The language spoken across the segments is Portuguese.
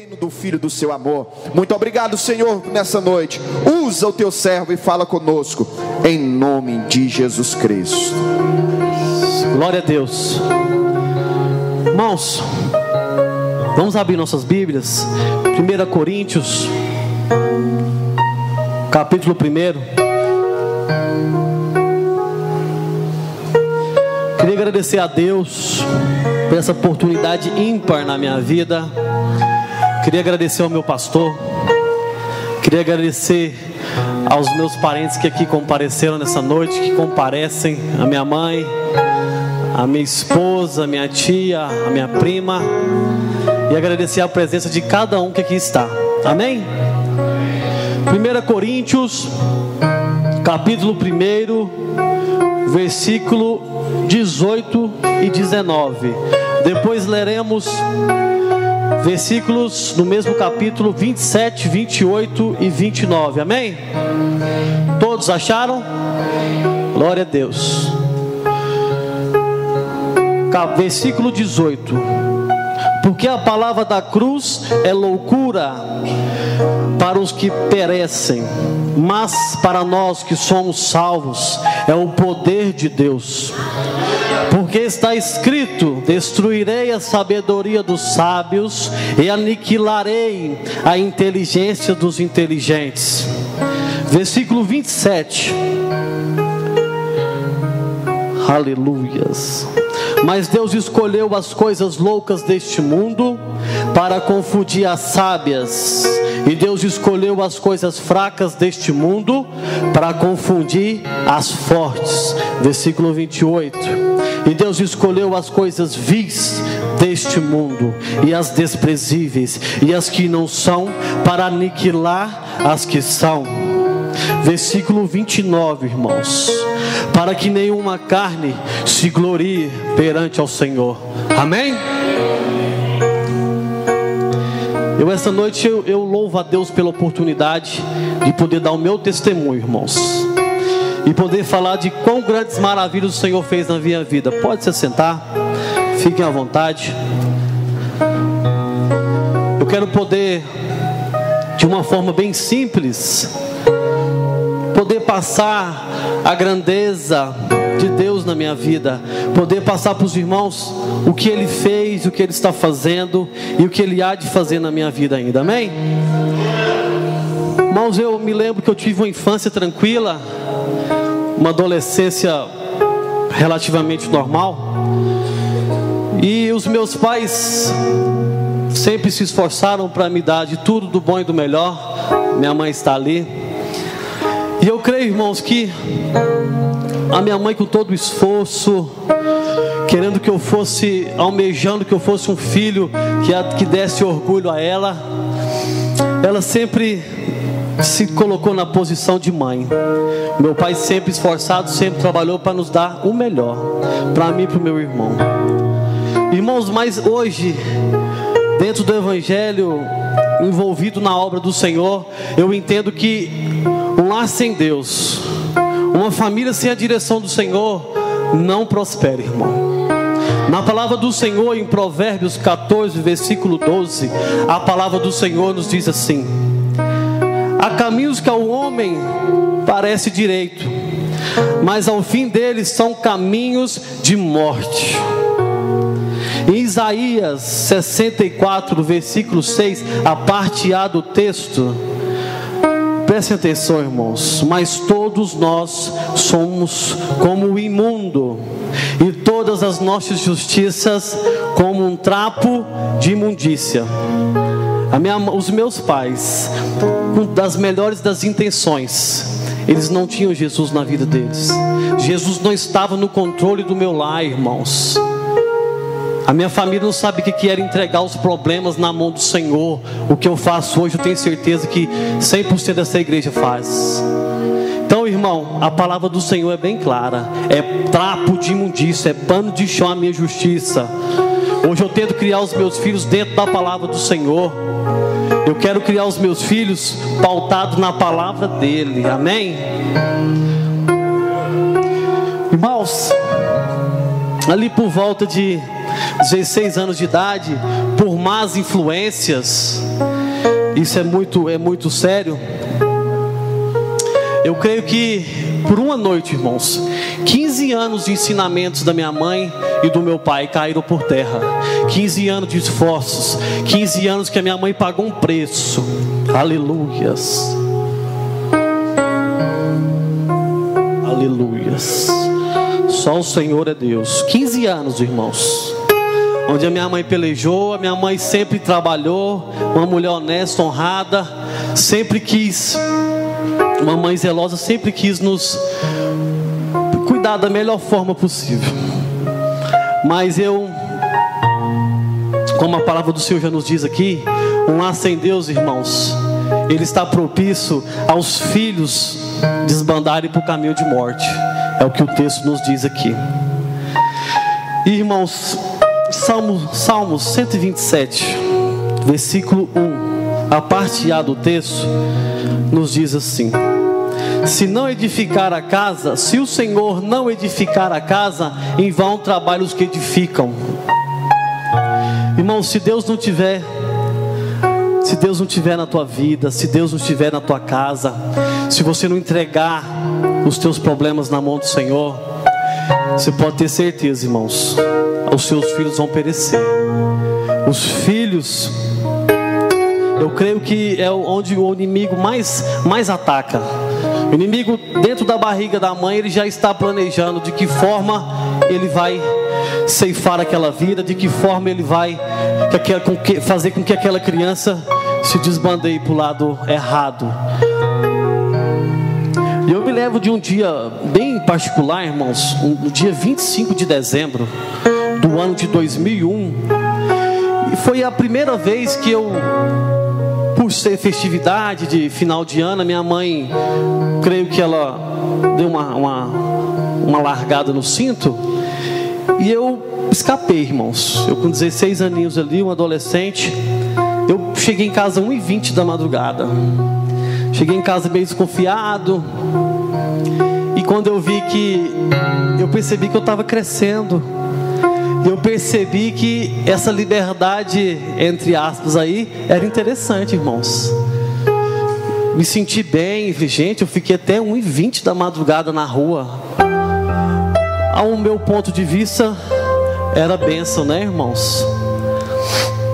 reino do Filho do seu amor. Muito obrigado, Senhor, nessa noite. Usa o teu servo e fala conosco, em nome de Jesus Cristo. Glória a Deus. Irmãos, vamos abrir nossas Bíblias. 1 Coríntios, capítulo 1. Queria agradecer a Deus por essa oportunidade ímpar na minha vida. Queria agradecer ao meu pastor. Queria agradecer aos meus parentes que aqui compareceram nessa noite, que comparecem, a minha mãe, a minha esposa, a minha tia, a minha prima, e agradecer a presença de cada um que aqui está. Amém? 1 Coríntios, capítulo 1, versículo 18 e 19. Depois leremos versículos no mesmo capítulo 27, 28 e 29. Amém? Todos acharam? Glória a Deus. Versículo 18. Porque a palavra da cruz é loucura para os que perecem, mas para nós que somos salvos é o poder de Deus. Porque está escrito: destruirei a sabedoria dos sábios e aniquilarei a inteligência dos inteligentes. Versículo 27. Aleluias. Mas Deus escolheu as coisas loucas deste mundo para confundir as sábias, e Deus escolheu as coisas fracas deste mundo para confundir as fortes. Versículo 28. E Deus escolheu as coisas vis deste mundo e as desprezíveis e as que não são, para aniquilar as que são. Versículo 29, irmãos. Para que nenhuma carne se glorie perante ao Senhor. Amém? Essa noite eu louvo a Deus pela oportunidade de poder dar o meu testemunho, irmãos, e poder falar de quão grandes maravilhas o Senhor fez na minha vida. Pode se sentar, fiquem à vontade. Eu quero poder, de uma forma bem simples, poder passar a grandeza de Deus na minha vida, poder passar para os irmãos o que Ele fez, o que Ele está fazendo e o que Ele há de fazer na minha vida ainda. Amém? Irmãos, eu me lembro que eu tive uma infância tranquila, uma adolescência relativamente normal, e os meus pais sempre se esforçaram para me dar de tudo, do bom e do melhor. Minha mãe está ali, e eu creio, irmãos, que a minha mãe, com todo o esforço, querendo que eu fosse, almejando que eu fosse um filho que desse orgulho a ela, ela sempre se colocou na posição de mãe. Meu pai, sempre esforçado, sempre trabalhou para nos dar o melhor, para mim e para o meu irmão. Irmãos, mas hoje, dentro do Evangelho, envolvido na obra do Senhor, eu entendo que um lar sem Deus, uma família sem a direção do Senhor, não prospera, irmão. Na palavra do Senhor, em Provérbios 14, versículo 12, a palavra do Senhor nos diz assim: há caminhos que ao homem parece direito, mas ao fim deles são caminhos de morte. Em Isaías 64, versículo 6, a parte A do texto, prestem atenção, irmãos: mas todos nós somos como o imundo, e todas as nossas justiças como um trapo de imundícia. Os meus pais, com das melhores das intenções, eles não tinham Jesus na vida deles. Jesus não estava no controle do meu lar, irmãos. A minha família não sabe o que era entregar os problemas na mão do Senhor. O que eu faço hoje, eu tenho certeza que 100% dessa igreja faz. Então, irmão, a palavra do Senhor é bem clara: é trapo de imundícia, é pano de chão a minha justiça. Hoje eu tento criar os meus filhos dentro da palavra do Senhor. Eu quero criar os meus filhos pautados na palavra dele. Amém? Irmãos, ali por volta de 16 anos de idade, por más influências, isso é muito sério. Eu creio que por uma noite, irmãos, 15 anos de ensinamentos da minha mãe e do meu pai caíram por terra. 15 anos de esforços, 15 anos que a minha mãe pagou um preço. Aleluias. Aleluias. Só o Senhor é Deus. 15 anos, irmãos, onde a minha mãe pelejou. A minha mãe sempre trabalhou, uma mulher honesta, honrada, sempre quis, uma mãe zelosa, sempre quis nos cuidar da melhor forma possível. Mas como a palavra do Senhor já nos diz aqui, um lar sem Deus, irmãos, ele está propício aos filhos desbandarem para o caminho de morte. É o que o texto nos diz aqui. Irmãos, Salmos 127, versículo 1, a parte A do texto nos diz assim: se o Senhor não edificar a casa, em vão trabalham os que edificam. Irmãos, se Deus não tiver na tua vida, se Deus não estiver na tua casa, se você não entregar os teus problemas na mão do Senhor, você pode ter certeza, irmãos, os seus filhos vão perecer. Os filhos, eu creio que é onde o inimigo mais ataca. O inimigo, dentro da barriga da mãe, ele já está planejando de que forma ele vai ceifar aquela vida, de que forma ele vai fazer com que aquela criança se desbandeie para o lado errado. E eu me lembro de um dia bem particular, irmãos, no dia 25 de dezembro do ano de 2001. E foi a primeira vez que eu, por ser festividade de final de ano, a minha mãe, creio que ela deu uma largada no cinto, e eu escapei, irmãos. Eu com 16 aninhos ali, um adolescente, eu cheguei em casa 1h20 da madrugada. Cheguei em casa meio desconfiado, e quando eu percebi que eu estava crescendo, eu percebi que essa liberdade, entre aspas aí, era interessante, irmãos. Me senti bem, gente, eu fiquei até 1h20 da madrugada na rua. Ao meu ponto de vista, era bênção, né, irmãos?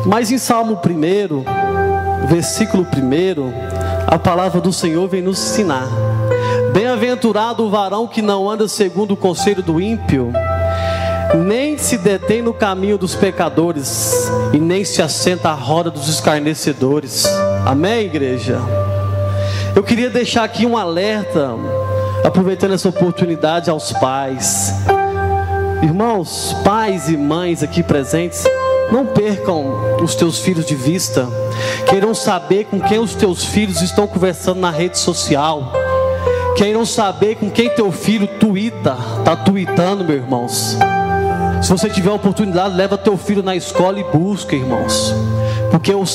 Mas em Salmo 1, versículo 1, a palavra do Senhor vem nos ensinar: bem-aventurado o varão que não anda segundo o conselho do ímpio, nem se detém no caminho dos pecadores, e nem se assenta à roda dos escarnecedores. Amém, igreja? Eu queria deixar aqui um alerta, aproveitando essa oportunidade, aos pais. Irmãos, pais e mães aqui presentes, não percam os teus filhos de vista. Queiram saber com quem os teus filhos estão conversando na rede social. Queiram saber com quem teu filho está tuitando, meus irmãos. Se você tiver a oportunidade, leva teu filho na escola e busca, irmãos. Porque o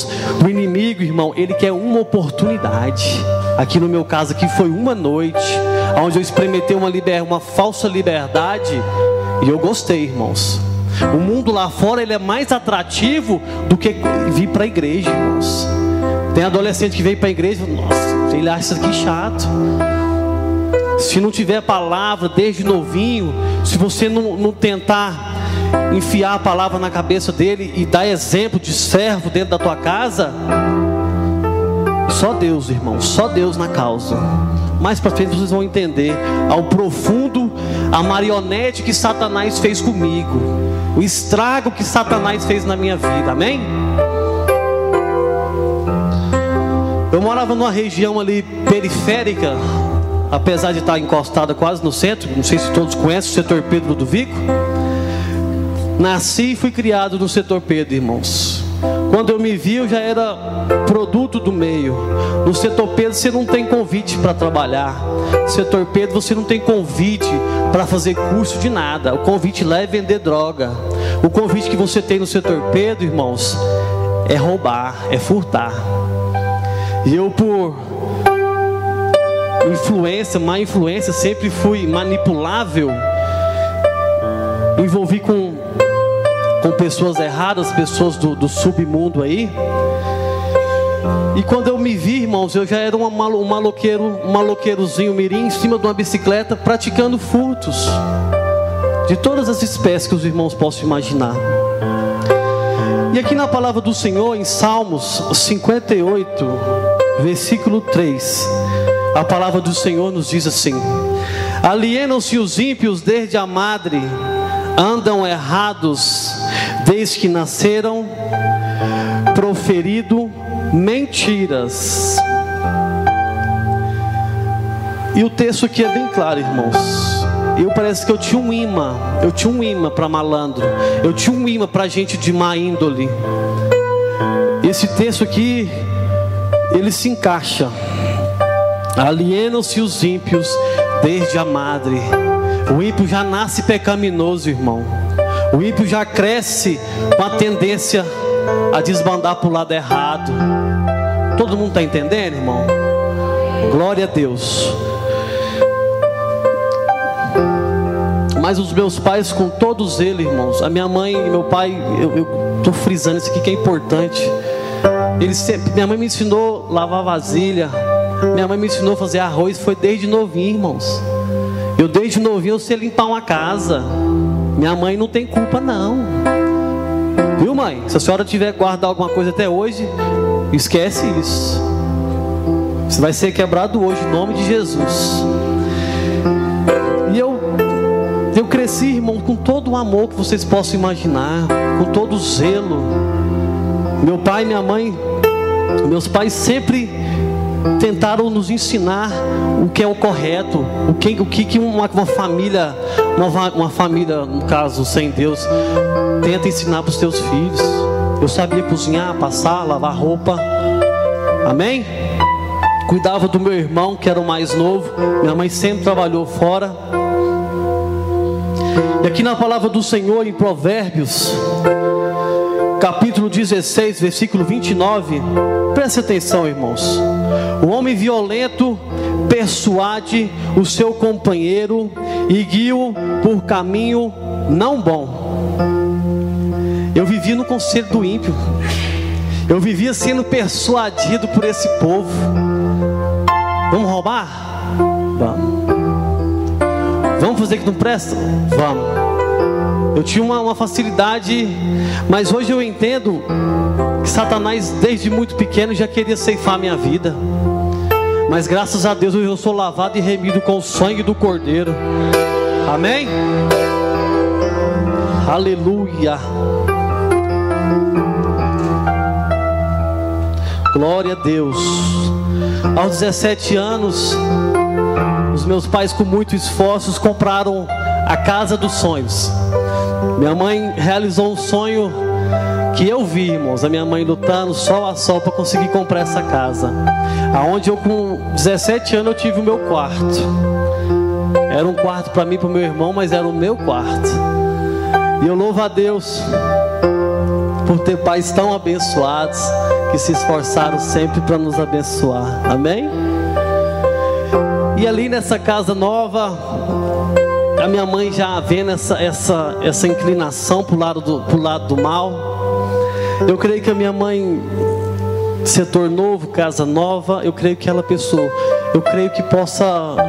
inimigo, irmão, ele quer uma oportunidade. Aqui no meu caso aqui foi uma noite onde eu experimentei uma falsa liberdade, e eu gostei, irmãos. O mundo lá fora, ele é mais atrativo do que vir para a igreja, irmãos. Tem adolescente que vem para a igreja, nossa, ele acha isso aqui chato. Se não tiver palavra desde novinho, se você não tentar enfiar a palavra na cabeça dele e dar exemplo de servo dentro da tua casa, só Deus, irmão, só Deus na causa. Mais para frente vocês vão entender ao profundo a marionete que Satanás fez comigo, o estrago que Satanás fez na minha vida. Amém? Eu morava numa região ali periférica, apesar de estar encostada quase no centro. Não sei se todos conhecem o setor Pedro Ludovico. Nasci e fui criado no setor Pedro, irmãos. Quando eu me vi, eu já era produto do meio. No setor Pedro você não tem convite para trabalhar. No setor Pedro você não tem convite para fazer curso de nada. O convite lá é vender droga. O convite que você tem no setor Pedro, irmãos, é roubar, é furtar. E eu, por má influência, sempre fui manipulável. Me envolvi com com pessoas erradas, pessoas do submundo aí. E quando eu me vi, irmãos, eu já era um maloqueirozinho mirim em cima de uma bicicleta, praticando furtos de todas as espécies que os irmãos possam imaginar. E aqui na palavra do Senhor, em Salmos 58, versículo 3, a palavra do Senhor nos diz assim: alienam-se os ímpios desde a madre, andam errados desde que nasceram, proferido mentiras. E o texto aqui é bem claro, irmãos. Parece que eu tinha um imã para malandro, eu tinha um imã para gente de má índole. Esse texto aqui, ele se encaixa. Alienam-se os ímpios desde a madre. O ímpio já nasce pecaminoso, irmão. O ímpio já cresce com a tendência a desbandar para o lado errado. Todo mundo está entendendo, irmão? Glória a Deus. Mas os meus pais, com todos eles, irmãos, a minha mãe e meu pai, eu estou frisando isso aqui que é importante. Minha mãe me ensinou a lavar vasilha, minha mãe me ensinou a fazer arroz, foi desde novinho, irmãos. Eu desde novinho eu sei limpar uma casa. Minha mãe não tem culpa não. Viu, mãe? Se a senhora tiver guardado alguma coisa até hoje, esquece isso. Você vai ser quebrado hoje, em nome de Jesus. E eu cresci, irmão, com todo o amor que vocês possam imaginar, com todo o zelo. Meu pai e minha mãe, meus pais sempre tentaram nos ensinar o que é o correto, o que uma família, no caso, sem Deus, tenta ensinar para os seus filhos. Eu sabia cozinhar, passar, lavar roupa. Amém? Cuidava do meu irmão, que era o mais novo. Minha mãe sempre trabalhou fora. E aqui na palavra do Senhor, em Provérbios, capítulo 16, versículo 29, preste atenção, irmãos. O homem violento persuade o seu companheiro e guia-o por caminho não bom. Eu vivia no conselho do ímpio. Eu vivia sendo persuadido por esse povo. Vamos roubar? Vamos. Vamos fazer que não presta? Vamos. Eu tinha uma facilidade, mas hoje eu entendo que Satanás desde muito pequeno já queria ceifar a minha vida. Mas graças a Deus eu sou lavado e remido com o sangue do Cordeiro. Amém? Aleluia. Glória a Deus. Aos 17 anos, os meus pais, com muito esforço, compraram a casa dos sonhos. Minha mãe realizou um sonho que eu vi, irmãos. A minha mãe lutando sol a sol para conseguir comprar essa casa. Aonde eu, com 17 anos, eu tive o meu quarto. Era um quarto para mim e para o meu irmão, mas era o meu quarto. E eu louvo a Deus por ter pais tão abençoados, que se esforçaram sempre para nos abençoar. Amém? E ali nessa casa nova, a minha mãe já vendo essa inclinação para o lado do mal. Eu creio que a minha mãe, setor novo, casa nova, eu creio que ela pensou, eu creio que possa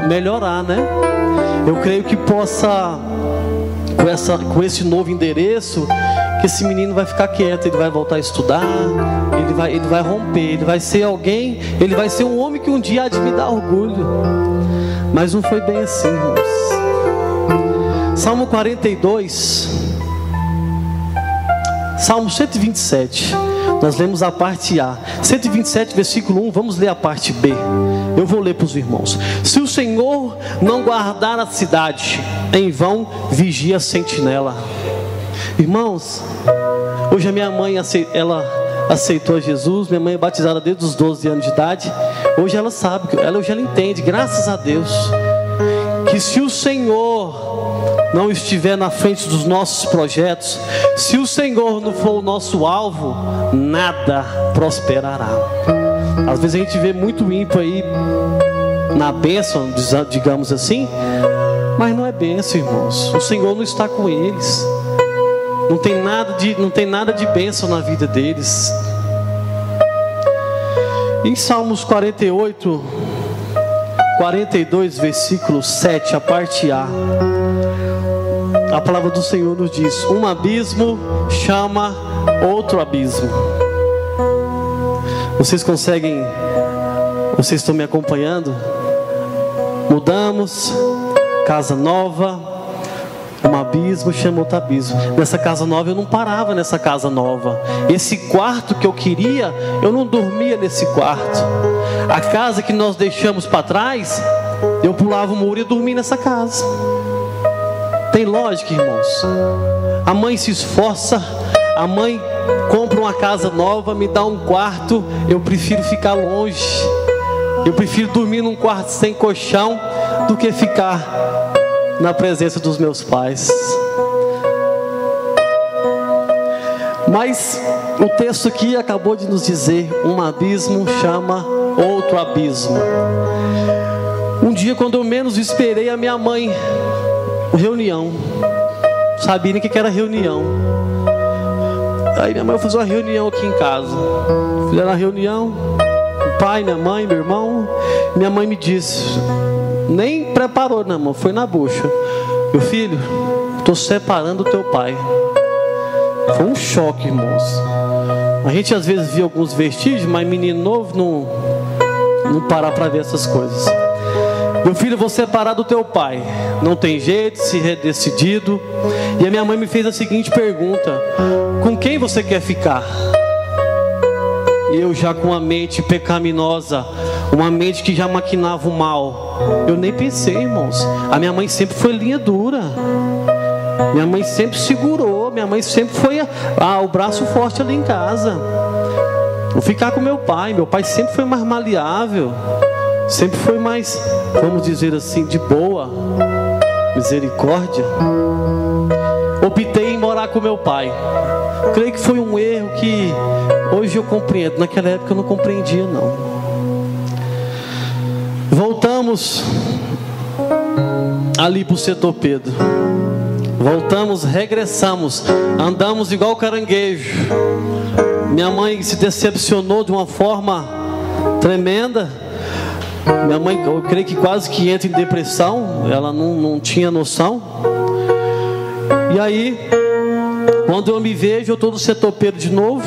melhorar, né? Eu creio que possa, com esse novo endereço, que esse menino vai ficar quieto, ele vai voltar a estudar, ele vai romper, ele vai ser alguém, ele vai ser um homem que um dia há de me dar orgulho. Mas não foi bem assim, irmãos. Salmo 42, Salmo 127, nós lemos a parte A. 127, versículo 1, vamos ler a parte B. Eu vou ler para os irmãos. Se o Senhor não guardar a cidade, em vão vigia a sentinela. Irmãos, hoje a minha mãe, ela aceitou Jesus. Minha mãe é batizada desde os 12 anos de idade. Hoje ela sabe, hoje ela entende, graças a Deus, que se o Senhor não estiver na frente dos nossos projetos, se o Senhor não for o nosso alvo, nada prosperará. Às vezes a gente vê muito ímpio aí na bênção, digamos assim, mas não é bênção, irmãos. O Senhor não está com eles. Não tem nada de bênção na vida deles. Em Salmos 48, 42, versículo 7, a parte A, a palavra do Senhor nos diz: um abismo chama outro abismo. Vocês estão me acompanhando? Mudamos, casa nova, um abismo chama outro abismo. Nessa casa nova eu não parava nessa casa nova. Esse quarto que eu queria, eu não dormia nesse quarto. A casa que nós deixamos para trás, eu pulava o muro e dormia nessa casa. Tem lógica, irmãos? A mãe se esforça, a mãe compra uma casa nova, me dá um quarto, eu prefiro ficar longe. Eu prefiro dormir num quarto sem colchão do que ficar na presença dos meus pais. Mas o texto aqui acabou de nos dizer: um abismo chama outro abismo. Um dia, quando eu menos esperei, a minha mãe, reunião, sabia nem o que era reunião. Aí minha mãe fez uma reunião aqui em casa. Fizeram a reunião, o pai, minha mãe, meu irmão. Minha mãe me disse, nem preparou na mão, foi na bucha: meu filho, estou separando o teu pai. Foi um choque, irmãos. A gente às vezes via alguns vestígios, mas menino novo não para para ver essas coisas. Meu filho, eu vou separar do teu pai. Não tem jeito, se é decidido. E a minha mãe me fez a seguinte pergunta: com quem você quer ficar? Eu já com a mente pecaminosa, uma mente que já maquinava o mal, eu nem pensei, irmãos. A minha mãe sempre foi linha dura. Minha mãe sempre segurou. Minha mãe sempre foi o braço forte ali em casa. Vou ficar com meu pai. Meu pai sempre foi mais maleável, sempre foi mais, vamos dizer assim, de boa, misericórdia. Optei em morar com meu pai. Creio que foi um erro que hoje eu compreendo. Naquela época eu não compreendia, não. Voltamos ali para o setor Pedro. Voltamos, regressamos, andamos igual caranguejo. Minha mãe se decepcionou de uma forma tremenda. Minha mãe, eu creio que quase que entra em depressão. Ela não tinha noção. E aí, quando eu me vejo, eu estou no setor Pedro de novo.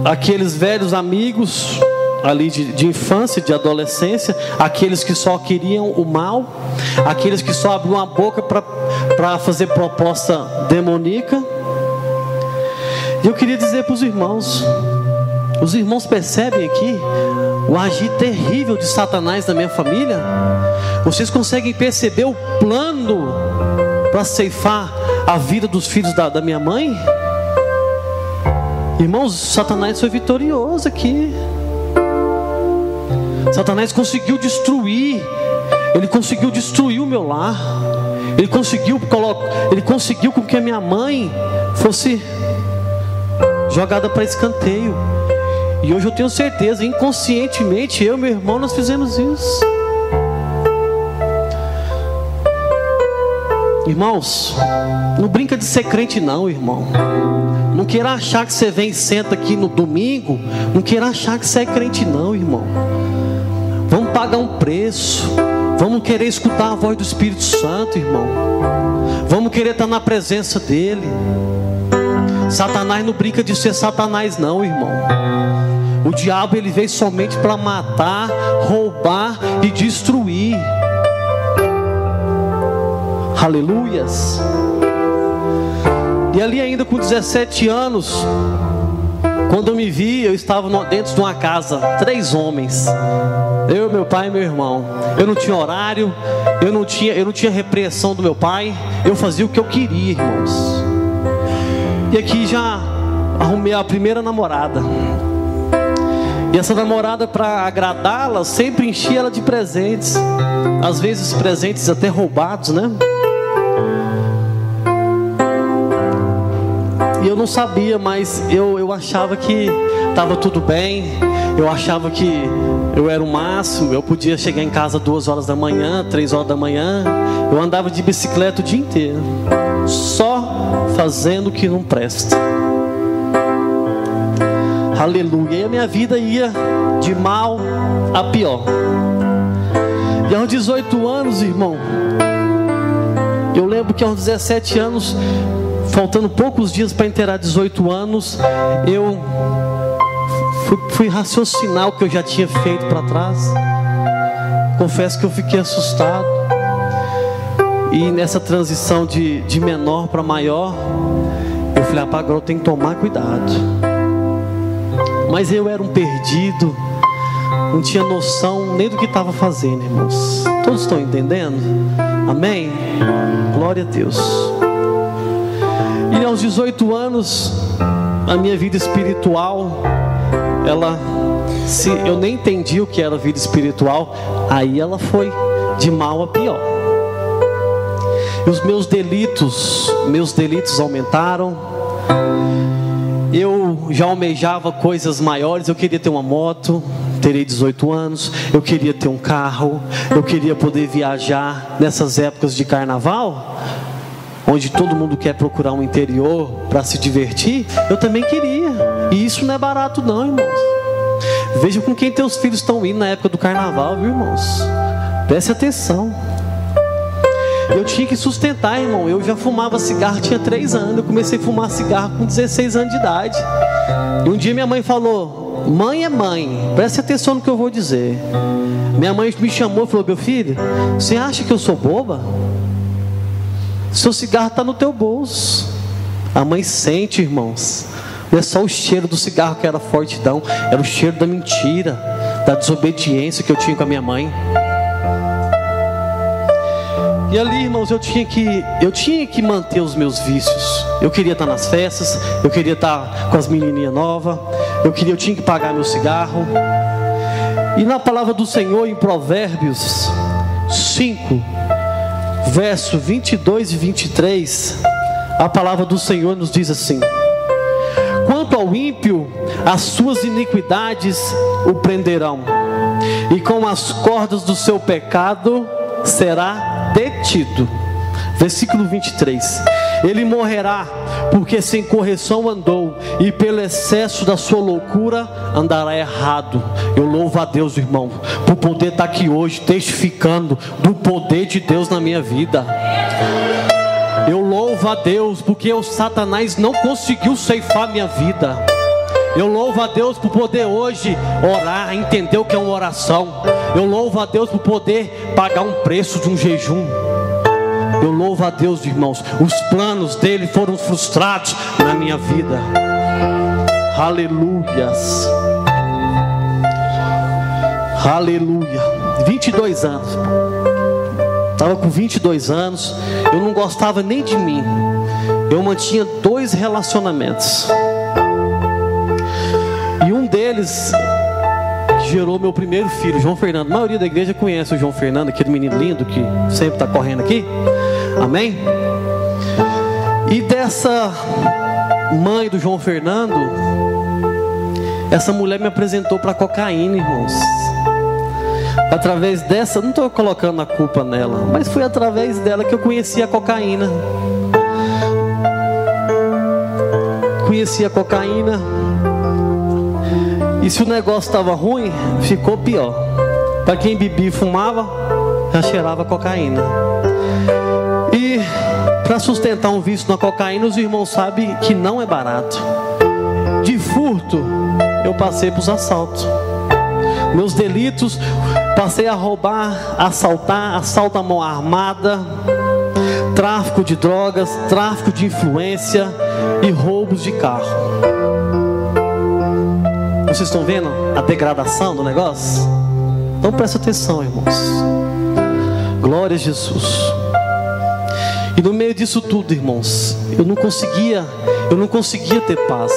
Aqueles velhos amigos ali de infância, de adolescência, aqueles que só queriam o mal, aqueles que só abriam a boca para fazer proposta demoníaca. E eu queria dizer para os irmãos percebem aqui o agir terrível de Satanás na minha família? Vocês conseguem perceber o plano para ceifar a vida dos filhos da minha mãe? Irmãos, Satanás foi vitorioso aqui. Satanás conseguiu destruir. Ele conseguiu destruir o meu lar. Ele conseguiu com que a minha mãe fosse jogada para escanteio. E hoje eu tenho certeza, inconscientemente, eu e meu irmão, nós fizemos isso. Irmãos, não brinca de ser crente não, irmão. Não queira achar que você vem e senta aqui no domingo. Não queira achar que você é crente não, irmão. Vamos pagar um preço. Vamos querer escutar a voz do Espírito Santo, irmão. Vamos querer estar na presença dele. Satanás não brinca de ser Satanás não, irmão. O diabo, ele veio somente para matar, roubar e destruir. Aleluias. E ali ainda com 17 anos, quando eu me vi, eu estava dentro de uma casa, 3 homens. Eu, meu pai e meu irmão. Eu não tinha horário, eu não tinha repreensão do meu pai. Eu fazia o que eu queria, irmãos. E aqui já arrumei a primeira namorada. E essa namorada, para agradá-la, sempre enchia ela de presentes. Às vezes presentes até roubados, né? E eu não sabia, mas eu achava que estava tudo bem. Eu achava que eu era o máximo. Eu podia chegar em casa 2 horas da manhã, 3 horas da manhã. Eu andava de bicicleta o dia inteiro, só fazendo o que não presta. Aleluia. E a minha vida ia de mal a pior. E aos 18 anos, irmão, eu lembro que aos 17 anos, faltando poucos dias para inteirar 18 anos, eu fui raciocinar o que eu já tinha feito para trás. Confesso que eu fiquei assustado. E nessa transição de menor para maior, eu falei, agora eu tenho que tomar cuidado. Mas eu era um perdido, não tinha noção nem do que estava fazendo, irmãos. Todos estão entendendo? Amém? Glória a Deus. E aos 18 anos, a minha vida espiritual, eu nem entendi o que era vida espiritual. Aí ela foi de mal a pior. E os meus delitos aumentaram. Eu já almejava coisas maiores. Eu queria ter uma moto, terei 18 anos. Eu queria ter um carro. Eu queria poder viajar nessas épocas de carnaval, onde todo mundo quer procurar um interior para se divertir. Eu também queria. E isso não é barato não, irmãos. Veja com quem teus filhos estão indo na época do carnaval, viu, irmãos? Preste atenção. Eu tinha que sustentar, irmão. Eu já fumava cigarro, tinha 3 anos. Eu comecei a fumar cigarro com 16 anos de idade. E um dia minha mãe falou: mãe é mãe, preste atenção no que eu vou dizer. Minha mãe me chamou e falou: meu filho, você acha que eu sou boba? Seu cigarro está no teu bolso. A mãe sente, irmãos. Não é só o cheiro do cigarro que era forte, não. Era o cheiro da mentira, da desobediência que eu tinha com a minha mãe. E ali, irmãos, eu tinha que manter os meus vícios. Eu queria estar nas festas, eu queria estar com as menininhas novas, eu tinha que pagar meu cigarro. E na palavra do Senhor, em Provérbios 5, verso 22 e 23, a palavra do Senhor nos diz assim: quanto ao ímpio, as suas iniquidades o prenderão, e com as cordas do seu pecado será detido. Versículo 23: ele morrerá porque sem correção andou, e pelo excesso da sua loucura andará errado. Eu louvo a Deus, irmão, por poder estar aqui hoje testificando do poder de Deus na minha vida. Eu louvo a Deus porque o Satanás não conseguiu ceifar minha vida. Eu louvo a Deus por poder hoje orar, entender o que é uma oração. Eu louvo a Deus por poder pagar um preço de um jejum. Eu louvo a Deus, irmãos, os planos dele foram frustrados na minha vida. Aleluias. Aleluia. 22 anos. Estava com 22 anos. Eu não gostava nem de mim. Eu mantinha 2 relacionamentos. E um deles gerou meu primeiro filho, João Fernando. A maioria da igreja conhece o João Fernando, aquele menino lindo que sempre está correndo aqui. Amém? E dessa mãe do João Fernando, essa mulher me apresentou para cocaína, irmãos. Através dessa, não estou colocando a culpa nela, mas foi através dela que eu conheci a cocaína. Conheci a cocaína. E se o negócio estava ruim, ficou pior. Para quem bebia e fumava, já cheirava cocaína. E para sustentar um vício na cocaína, os irmãos sabem que não é barato. De furto, eu passei para os assaltos. Meus delitos, passei a roubar, assaltar, assalto à mão armada, tráfico de drogas, tráfico de influência e roubos de carro. Vocês estão vendo a degradação do negócio? Então presta atenção, irmãos. Glória a Jesus. E no meio disso tudo, irmãos, eu não conseguia ter paz.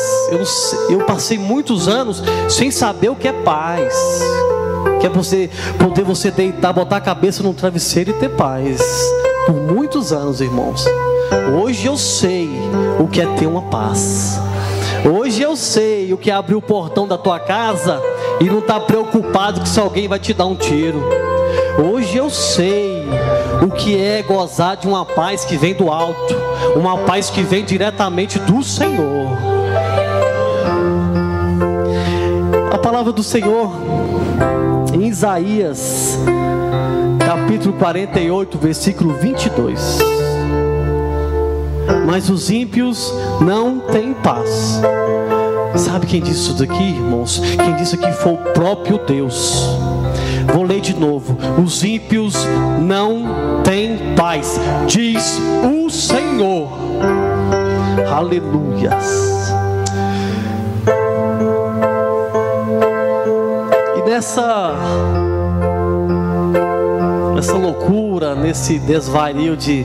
Eu passei muitos anos sem saber o que é paz. Que é poder você deitar, botar a cabeça no travesseiro e ter paz. Por muitos anos, irmãos. Hoje eu sei o que é ter uma paz. Hoje eu sei o que é abrir o portão da tua casa e não estar preocupado que se alguém vai te dar um tiro. Hoje eu sei o que é gozar de uma paz que vem do alto, uma paz que vem diretamente do Senhor. A palavra do Senhor em Isaías capítulo 48, versículo 22. Mas os ímpios não têm paz. Sabe quem disse isso daqui, irmãos? Quem disse aqui foi o próprio Deus. Vou ler de novo. Os ímpios não têm paz, diz o Senhor. Aleluias. E nessa loucura, nesse desvario de...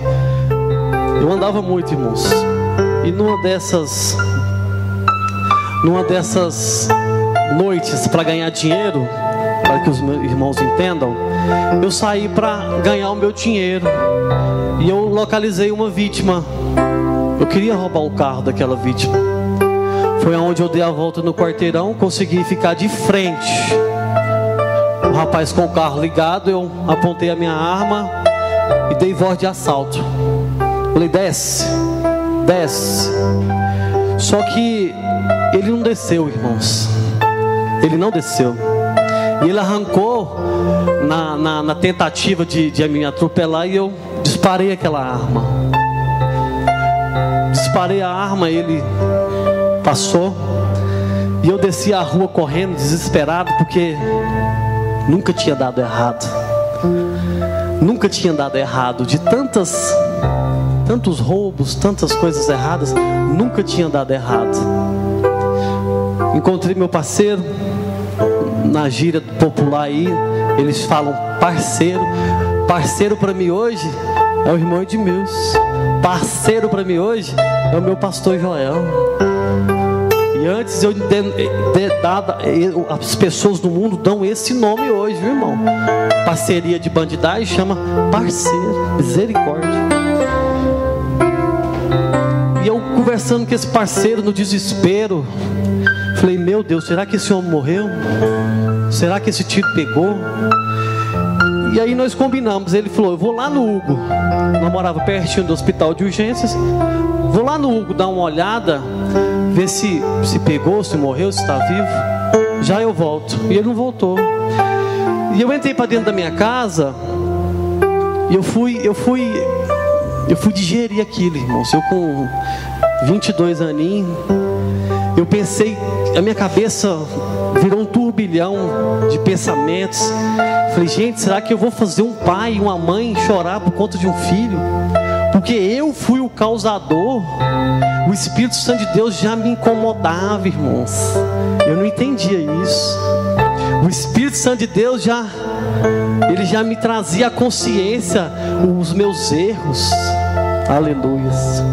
Eu andava muito, irmãos. E numa dessas noites para ganhar dinheiro, para que os meus irmãos entendam, eu saí para ganhar o meu dinheiro. E eu localizei uma vítima. Eu queria roubar o carro daquela vítima. Foi onde eu dei a volta no quarteirão, consegui ficar de frente. O rapaz com o carro ligado, eu apontei a minha arma e dei voz de assalto. Falei, desce, desce. Só que ele não desceu, irmãos. Ele não desceu. E ele arrancou na tentativa de me atropelar. E eu disparei aquela arma. Disparei a arma, ele passou. E eu desci a rua correndo, desesperado, porque nunca tinha dado errado. Nunca tinha dado errado. De tantos roubos, tantas coisas erradas, nunca tinha dado errado. Encontrei meu parceiro. Na gíria popular aí, eles falam parceiro. Parceiro para mim hoje é o irmão Edmilson. Parceiro para mim hoje é o meu pastor Joel. E antes as pessoas do mundo dão esse nome hoje, viu, irmão? Parceria de bandidagem chama parceiro. Misericórdia. E eu conversando com esse parceiro no desespero, falei, meu Deus, será que esse homem morreu? Será que esse tiro pegou? E aí nós combinamos. Ele falou, eu vou lá no Hugo. Nós morava pertinho do hospital de urgências. Vou lá no Hugo dar uma olhada, ver se pegou, se morreu, se está vivo. Já eu volto. E ele não voltou. E eu entrei para dentro da minha casa. E eu fui digerir aquilo, irmãos. Eu com 22 aninhos, eu pensei, a minha cabeça virou um turbilhão de pensamentos. Falei, gente, será que eu vou fazer um pai e uma mãe chorar por conta de um filho? Porque eu fui o causador. O Espírito Santo de Deus já me incomodava, irmãos. Eu não entendia isso. O Espírito Santo de Deus ele já me trazia à consciência os meus erros. Aleluias.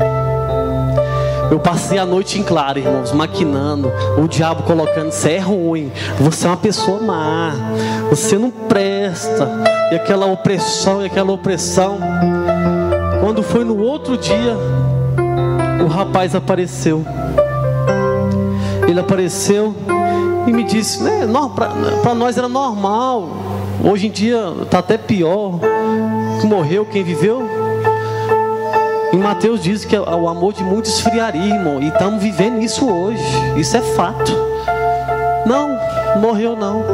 Eu passei a noite em claro, irmãos, maquinando. O diabo colocando, você é ruim, você é uma pessoa má, você não presta. E aquela opressão, Quando foi no outro dia, o rapaz apareceu. Ele apareceu e me disse, né, para nós era normal. Hoje em dia está até pior. Morreu quem viveu. Em Mateus diz que o amor de muitos esfriaria, irmão. E estamos vivendo isso hoje. Isso é fato. Não, morreu não.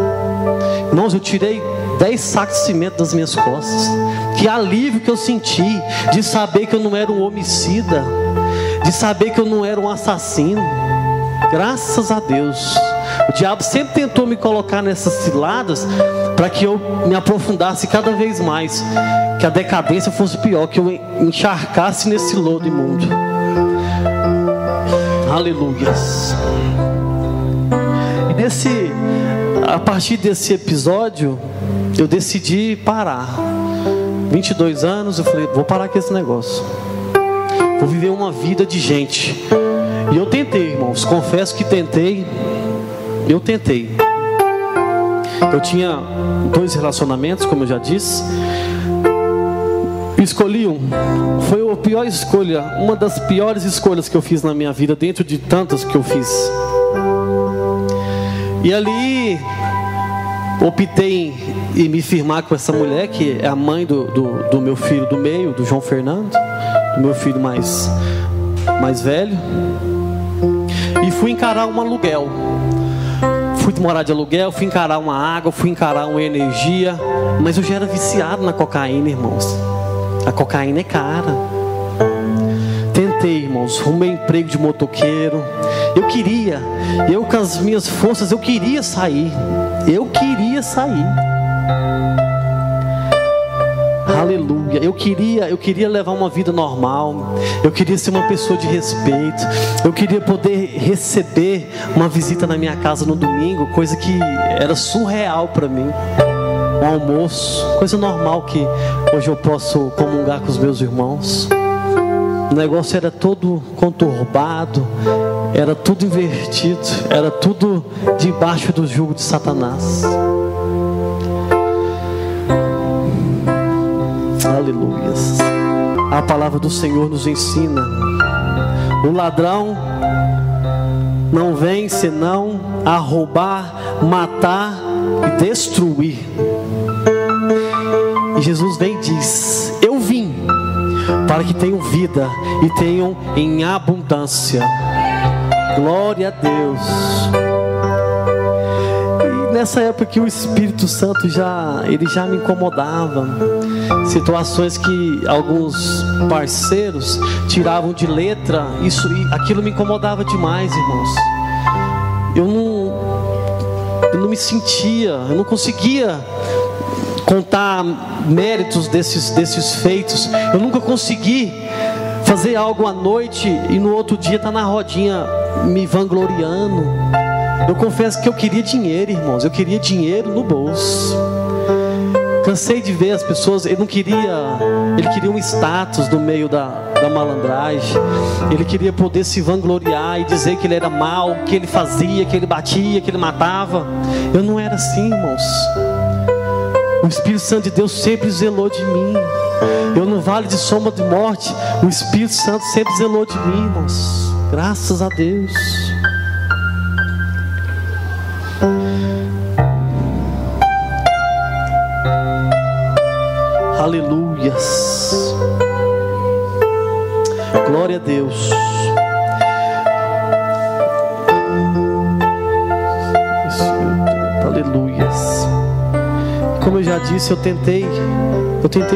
Irmãos, eu tirei 10 sacos de cimento das minhas costas. Que alívio que eu senti de saber que eu não era um homicida, de saber que eu não era um assassino. Graças a Deus. O diabo sempre tentou me colocar nessas ciladas para que eu me aprofundasse cada vez mais, que a decadência fosse pior, que eu encharcasse nesse lodo imundo. Aleluias. E a partir desse episódio, eu decidi parar. 22 anos, eu falei, vou parar com esse negócio. Vou viver uma vida de gente. E eu tentei, irmãos, confesso que tentei. Eu tentei. Eu tinha 2 relacionamentos, como eu já disse. E escolhi um. Foi a pior escolha, uma das piores escolhas que eu fiz na minha vida, dentro de tantas que eu fiz. E ali optei em me firmar com essa mulher, que é a mãe do meu filho do meio, do João Fernando, do meu filho mais velho. E fui encarar um aluguel. Fui morar de aluguel, fui encarar uma água, fui encarar uma energia. Mas eu já era viciado na cocaína, irmãos. A cocaína é cara. Tentei, irmãos, arrumei emprego de motoqueiro. Eu com as minhas forças, eu queria sair. Aleluia. Eu queria levar uma vida normal. Eu queria ser uma pessoa de respeito. Eu queria poder receber uma visita na minha casa no domingo, coisa que era surreal para mim. Um almoço, coisa normal que hoje eu posso comungar com os meus irmãos. O negócio era todo conturbado, era tudo invertido, era tudo debaixo do jugo de Satanás. Aleluias. A palavra do Senhor nos ensina: o ladrão não vem senão a roubar, matar e destruir. E Jesus vem e diz: eu vim para que tenham vida e tenham em abundância. Glória a Deus. E nessa época que o Espírito Santo já me incomodava. Situações que alguns parceiros tiravam de letra, aquilo me incomodava demais, irmãos. Eu não me sentia, eu não conseguia contar méritos desses feitos. Eu nunca consegui fazer algo à noite e no outro dia estar na rodinha me vangloriando. Eu confesso que eu queria dinheiro, irmãos. Eu queria dinheiro no bolso. Cansei de ver as pessoas. Ele queria um status no meio da malandragem. Ele queria poder se vangloriar e dizer que ele era mau, que ele fazia, que ele batia, que ele matava. Eu não era assim, irmãos. O Espírito Santo de Deus sempre zelou de mim. Eu no vale de sombra de morte, o Espírito Santo sempre zelou de mim, irmãos. Graças a Deus. Aleluias. Glória a Deus. Aleluias. Como eu já disse, eu tentei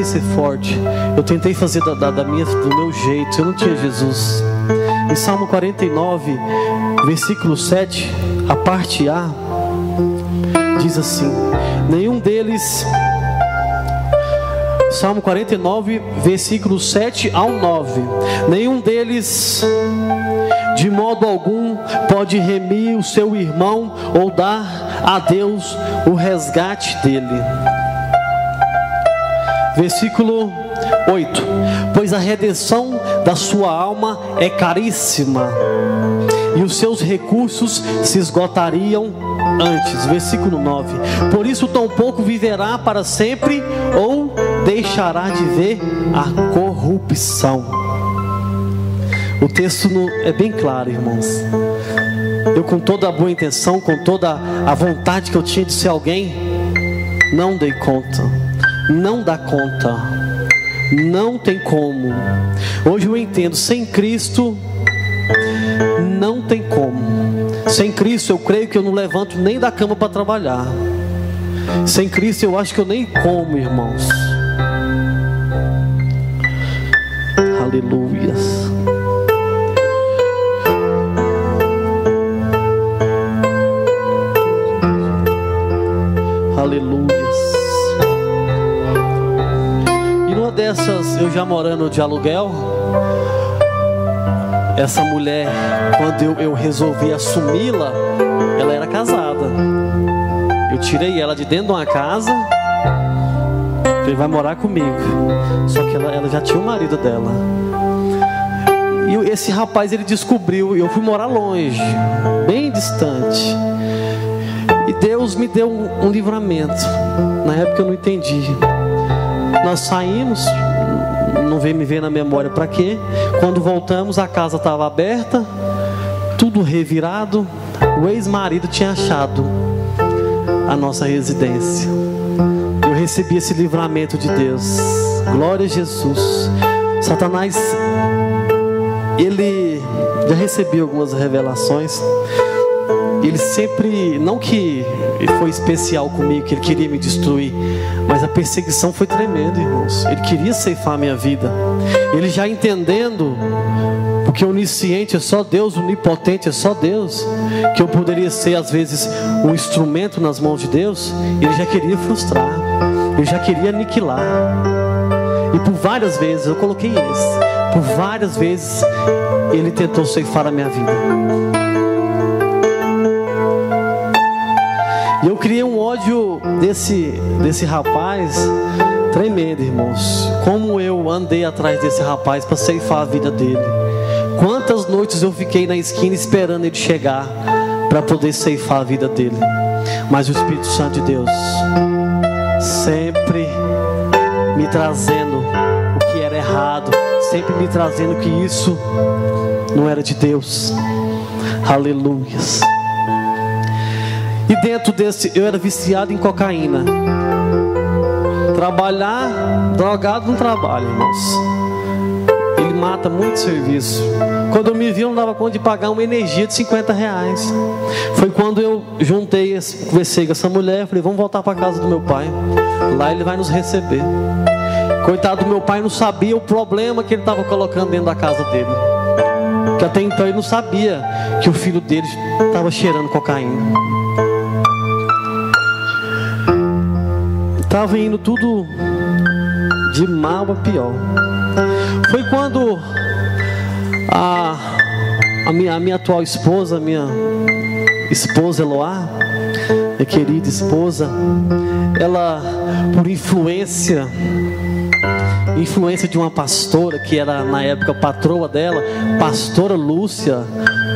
ser forte. Eu tentei fazer do meu jeito. Eu não tinha Jesus. Em Salmo 49, versículo 7, a parte A, diz assim: nenhum deles... Salmo 49, versículo 7 ao 9. Nenhum deles, de modo algum, pode remir o seu irmão ou dar a Deus o resgate dele. Versículo 8: pois a redenção da sua alma é caríssima, e os seus recursos se esgotariam antes. Versículo 9: por isso tampouco viverá para sempre, ou deixará de ver a corrupção. O texto é bem claro, irmãos. Eu, com toda a boa intenção, com toda a vontade que eu tinha de ser alguém, não dei conta. Não dá conta. Não tem como. Hoje eu entendo, sem Cristo não tem como. Sem Cristo eu creio que eu não levanto nem da cama para trabalhar. Sem Cristo eu acho que eu nem como, irmãos. Aleluias. Aleluias. E numa dessas, eu já morando de aluguel, essa mulher, quando eu resolvi assumi-la, ela era casada. Eu tirei ela de dentro de uma casa. Ele vai morar comigo. Só que ela já tinha o marido dela. E esse rapaz, ele descobriu. E eu fui morar longe, bem distante. E Deus me deu um livramento. Na época eu não entendi. Nós saímos, não veio me ver na memória para quê. Quando voltamos, a casa estava aberta, tudo revirado. O ex-marido tinha achado a nossa residência. Eu recebi esse livramento de Deus. Glória a Jesus. Satanás, ele já recebeu algumas revelações. Ele sempre, não que ele foi especial comigo, que ele queria me destruir, mas a perseguição foi tremenda, irmãos. Ele queria ceifar a minha vida. Ele já entendendo, porque onisciente é só Deus, onipotente é só Deus, que eu poderia ser às vezes um instrumento nas mãos de Deus. Ele já queria frustrar, ele já queria aniquilar. E por várias vezes, eu coloquei esse, por várias vezes ele tentou ceifar a minha vida. E eu criei um ódio desse rapaz tremendo, irmãos. Como eu andei atrás desse rapaz para ceifar a vida dele. Quantas noites eu fiquei na esquina esperando ele chegar para poder ceifar a vida dele. Mas o Espírito Santo de Deus sempre me trazendo o que era errado, sempre me trazendo que isso não era de Deus. Aleluias. E dentro desse, eu era viciado em cocaína. Trabalhar, drogado não trabalha, irmãos. Ele mata muito serviço. Quando eu me vi, eu não dava conta de pagar uma energia de R$50. Foi quando eu juntei, conversei com essa mulher, falei, vamos voltar para casa do meu pai. Lá ele vai nos receber. Coitado do meu pai, não sabia o problema que ele estava colocando dentro da casa dele. Que até então ele não sabia que o filho dele estava cheirando cocaína. Estava indo tudo de mal a pior. Foi quando a minha atual esposa, minha esposa Eloá, minha querida esposa, ela, por influência de uma pastora, que era na época patroa dela, pastora Lúcia,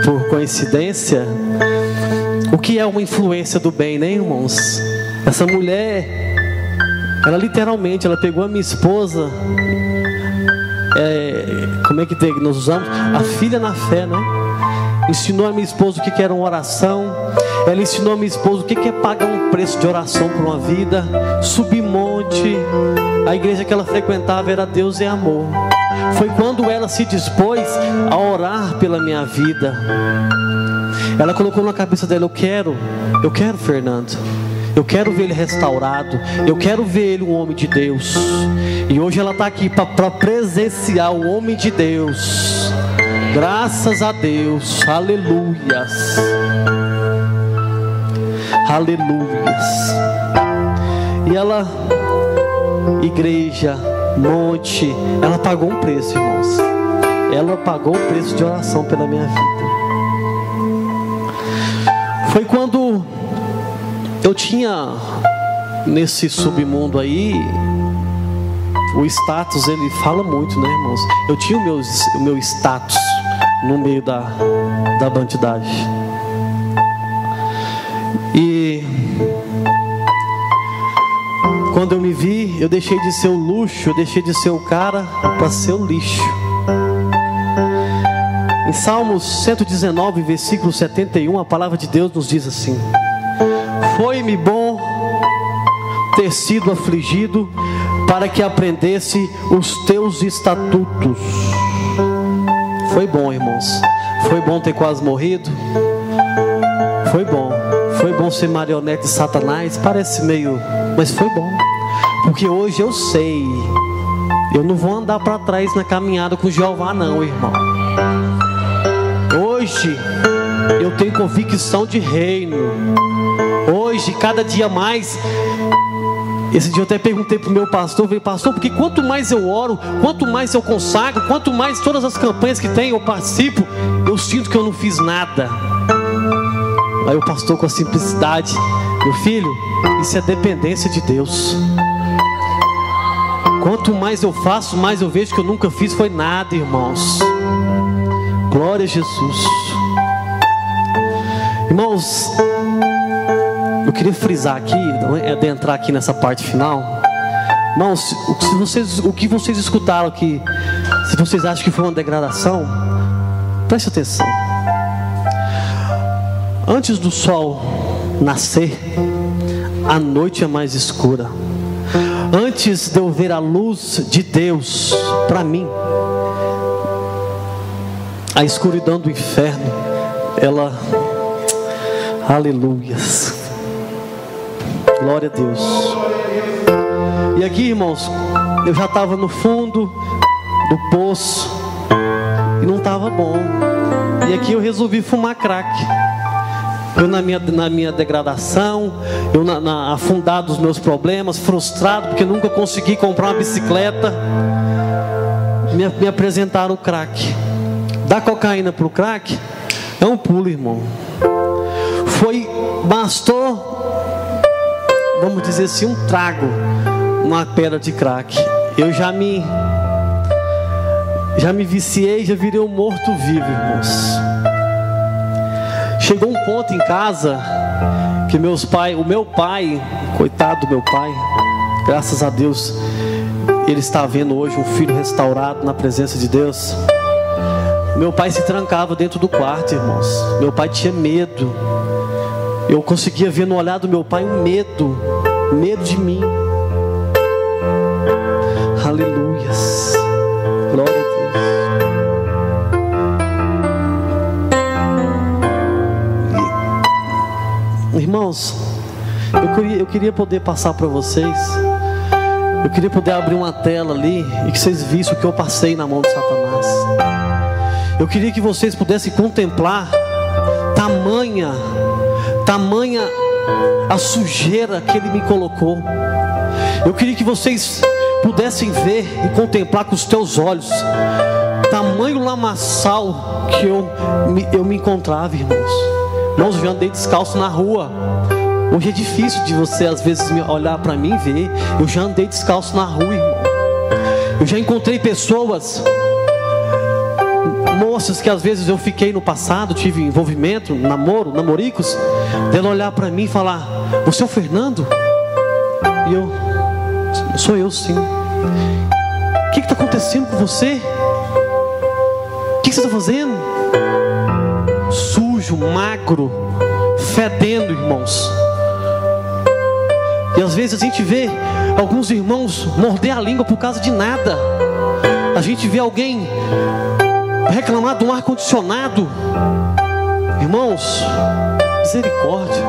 por coincidência. O que é uma influência do bem, né, irmãos? Essa mulher, ela literalmente, ela pegou a minha esposa, como é que nós usamos? A filha na fé, né? Ensinou a minha esposa o que era uma oração. Ela ensinou a minha esposa o que é pagar um preço de oração por uma vida, subir monte. A igreja que ela frequentava era Deus e Amor. Foi quando ela se dispôs a orar pela minha vida. Ela colocou na cabeça dela, eu quero Fernando, eu quero ver ele restaurado, eu quero ver ele um homem de Deus. E hoje ela está aqui para presenciar o homem de Deus. Graças a Deus, aleluias, aleluias. E ela, igreja, monte, ela pagou um preço, irmãos. Ela pagou o preço de oração pela minha vida. Foi quando eu tinha, nesse submundo aí, o status, ele fala muito, né, irmãos? Eu tinha o meu status no meio da bandidagem. E quando eu me vi, eu deixei de ser o luxo, eu deixei de ser o cara para ser o lixo. Em Salmos 119, versículo 71, a palavra de Deus nos diz assim: foi-me bom ter sido afligido, para que aprendesse os teus estatutos. Foi bom, irmãos. Foi bom ter quase morrido. Foi bom ser marionete de Satanás. Parece meio, mas foi bom, porque hoje eu sei, eu não vou andar para trás na caminhada com Jeová não, irmão. Hoje eu tenho convicção de reino. Hoje, cada dia mais. Esse dia eu até perguntei para o meu pastor, falei, pastor, porque quanto mais eu oro, quanto mais eu consagro, quanto mais todas as campanhas que tem eu participo, eu sinto que eu não fiz nada. Aí o pastor, com a simplicidade, meu filho, isso é dependência de Deus. Quanto mais eu faço, mais eu vejo que eu nunca fiz foi nada, irmãos. Glória a Jesus. Irmãos, eu queria frisar aqui, adentrar aqui nessa parte final, Irmãos, o que vocês escutaram aqui, se vocês acham que foi uma degradação, preste atenção. Antes do sol nascer, a noite é mais escura. Antes de eu ver a luz de Deus para mim, a escuridão do inferno, ela, aleluias, glória a Deus. E aqui, irmãos, eu já estava no fundo do poço e não estava bom. E aqui eu resolvi fumar crack. Eu na minha degradação, eu afundado nos meus problemas, frustrado porque nunca consegui comprar uma bicicleta, me apresentaram o crack. Da cocaína para o crack é um pulo, irmão. Bastou, vamos dizer assim, um trago, uma pedra de crack. Eu já me viciei, já virei um morto-vivo, irmãos. Chegou um ponto em casa que o meu pai, coitado do meu pai, graças a Deus, ele está vendo hoje um filho restaurado na presença de Deus. Meu pai se trancava dentro do quarto, irmãos. Meu pai tinha medo. Eu conseguia ver no olhar do meu pai um medo de mim. Aleluias, glória a Deus. Irmãos, eu queria poder passar para vocês. Eu queria poder abrir uma tela ali e que vocês vissem o que eu passei na mão de Satanás. Eu queria que vocês pudessem contemplar tamanha a sujeira que ele me colocou. Eu queria que vocês pudessem ver e contemplar com os teus olhos tamanho lamaçal que eu me encontrava, irmãos. Irmãos, eu já andei descalço na rua. Hoje é difícil de você às vezes olhar para mim e ver. Eu já andei descalço na rua, irmão. Eu já encontrei pessoas, moças que às vezes eu fiquei no passado, tive envolvimento, namoricos, dela olhar para mim e falar: você é o Fernando? E eu: sou eu, sim. O que está acontecendo com você? O que você está fazendo? Sujo, magro, fedendo, irmãos. E às vezes a gente vê alguns irmãos morder a língua por causa de nada. A gente vê alguém reclamar de um ar-condicionado. Irmãos, misericórdia.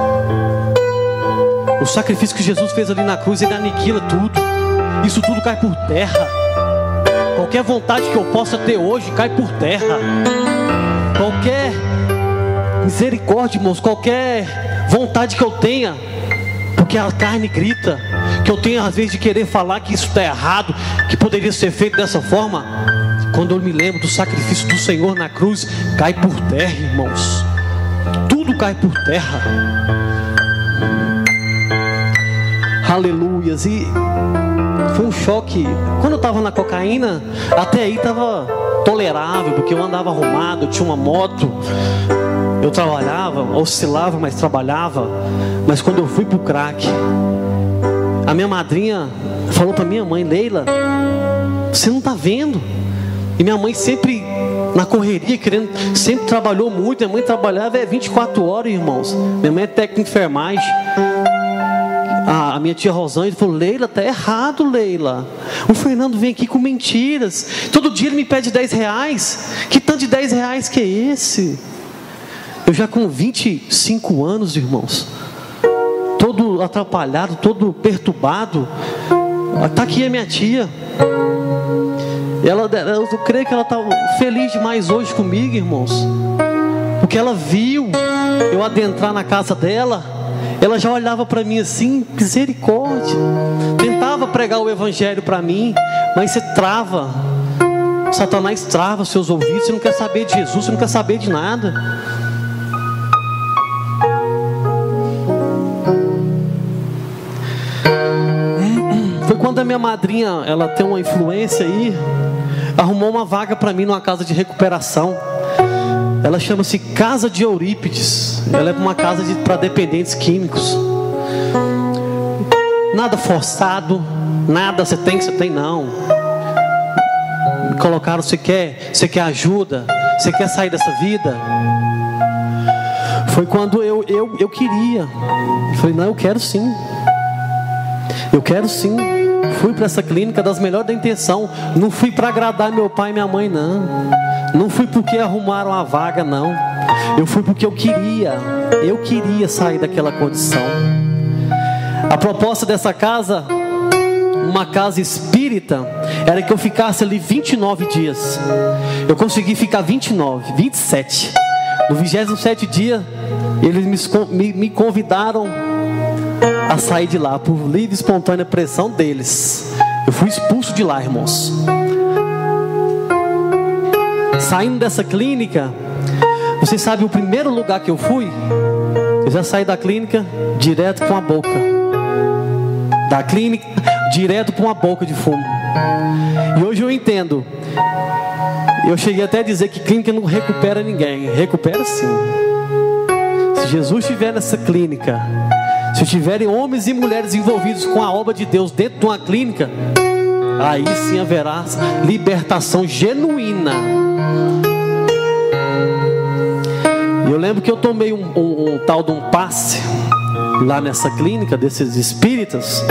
O sacrifício que Jesus fez ali na cruz, ele aniquila tudo. Isso tudo cai por terra. Qualquer vontade que eu possa ter hoje cai por terra. Qualquer misericórdia, irmãos, qualquer vontade que eu tenha, porque a carne grita, que eu tenho às vezes de querer falar que isso está errado, que poderia ser feito dessa forma, quando eu me lembro do sacrifício do Senhor na cruz, cai por terra, irmãos. Tudo cai por terra. Aleluias. E foi um choque. Quando eu estava na cocaína, até aí estava tolerável, porque eu andava arrumado, eu tinha uma moto, eu trabalhava, oscilava, mas trabalhava. Mas quando eu fui pro crack, a minha madrinha falou para minha mãe: Leila, você não está vendo? E minha mãe sempre na correria, sempre trabalhou muito. Minha mãe trabalhava 24 horas, irmãos. Minha mãe é técnica de enfermagem. A minha tia Rosângela falou: Leila, tá errado, Leila. O Fernando vem aqui com mentiras. Todo dia ele me pede 10 reais. Que tanto de 10 reais que é esse? Eu já com 25 anos, irmãos, todo atrapalhado, todo perturbado. Está aqui a minha tia. Eu creio que ela está feliz demais hoje comigo, irmãos, porque ela viu eu adentrar na casa dela. Ela já olhava para mim assim: misericórdia. Tentava pregar o evangelho para mim, mas você trava. Satanás trava seus ouvidos. Você não quer saber de Jesus, você não quer saber de nada. Foi quando a minha madrinha, ela tem uma influência aí, arrumou uma vaga para mim numa casa de recuperação. Ela chama-se Casa de Eurípides. Ela é uma casa para dependentes químicos. nada forçado, nada você tem não. Me colocaram, você quer ajuda, você quer sair dessa vida? Foi quando eu queria. Eu falei, não, eu quero sim. Fui para essa clínica das melhores da intenção. Não fui para agradar meu pai e minha mãe, não. Não fui porque arrumaram a vaga, não. Eu fui porque eu queria sair daquela condição. A proposta dessa casa, uma casa espírita, era que eu ficasse ali 29 dias. Eu consegui ficar 27. No 27º dia, eles me convidaram a sair de lá, por livre e espontânea pressão deles. Eu fui expulso de lá, irmãos. Saindo dessa clínica, vocês sabem o primeiro lugar que eu fui? Eu já saí da clínica direto com a boca. Da clínica direto com uma boca de fumo. E hoje eu entendo. Eu cheguei até a dizer que clínica não recupera ninguém. Recupera sim. Se Jesus estiver nessa clínica, se tiverem homens e mulheres envolvidos com a obra de Deus dentro de uma clínica, aí sim haverá libertação genuína. Eu lembro que eu tomei um tal de um passe lá nessa clínica desses espíritas.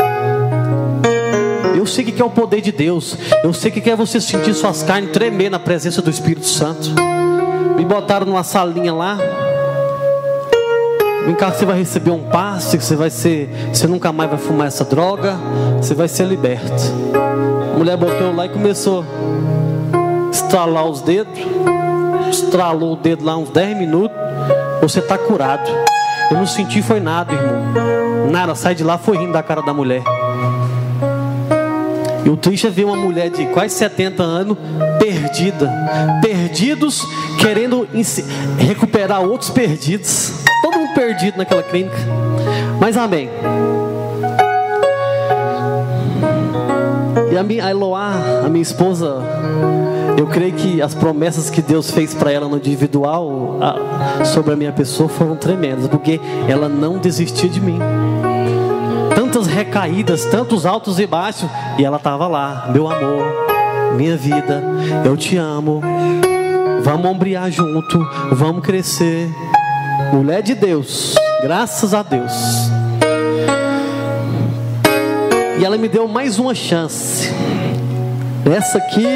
Eu sei que é o poder de Deus. Eu sei que é você sentir suas carnes tremer na presença do Espírito Santo. Me botaram numa salinha lá. Vem cá que você vai receber um passe, que você nunca mais vai fumar essa droga, você vai ser liberto. A mulher botou lá e começou a estralar os dedos. Estralou o dedo lá uns 10 minutos. Você está curado. Eu não senti foi nada, irmão. Nada, sai de lá, foi rindo da cara da mulher. E o triste é ver uma mulher de quase 70 anos perdida. Perdidos querendo recuperar outros perdidos. Todo mundo perdido naquela clínica. Mas amém. E a Eloá, a minha esposa, eu creio que as promessas que Deus fez para ela no individual sobre a minha pessoa foram tremendas, porque ela não desistiu de mim. Tantas recaídas, tantos altos e baixos, e ela estava lá. Meu amor, minha vida, eu te amo. Vamos ombrear junto, vamos crescer. Mulher de Deus, graças a Deus. E ela me deu mais uma chance. Essa aqui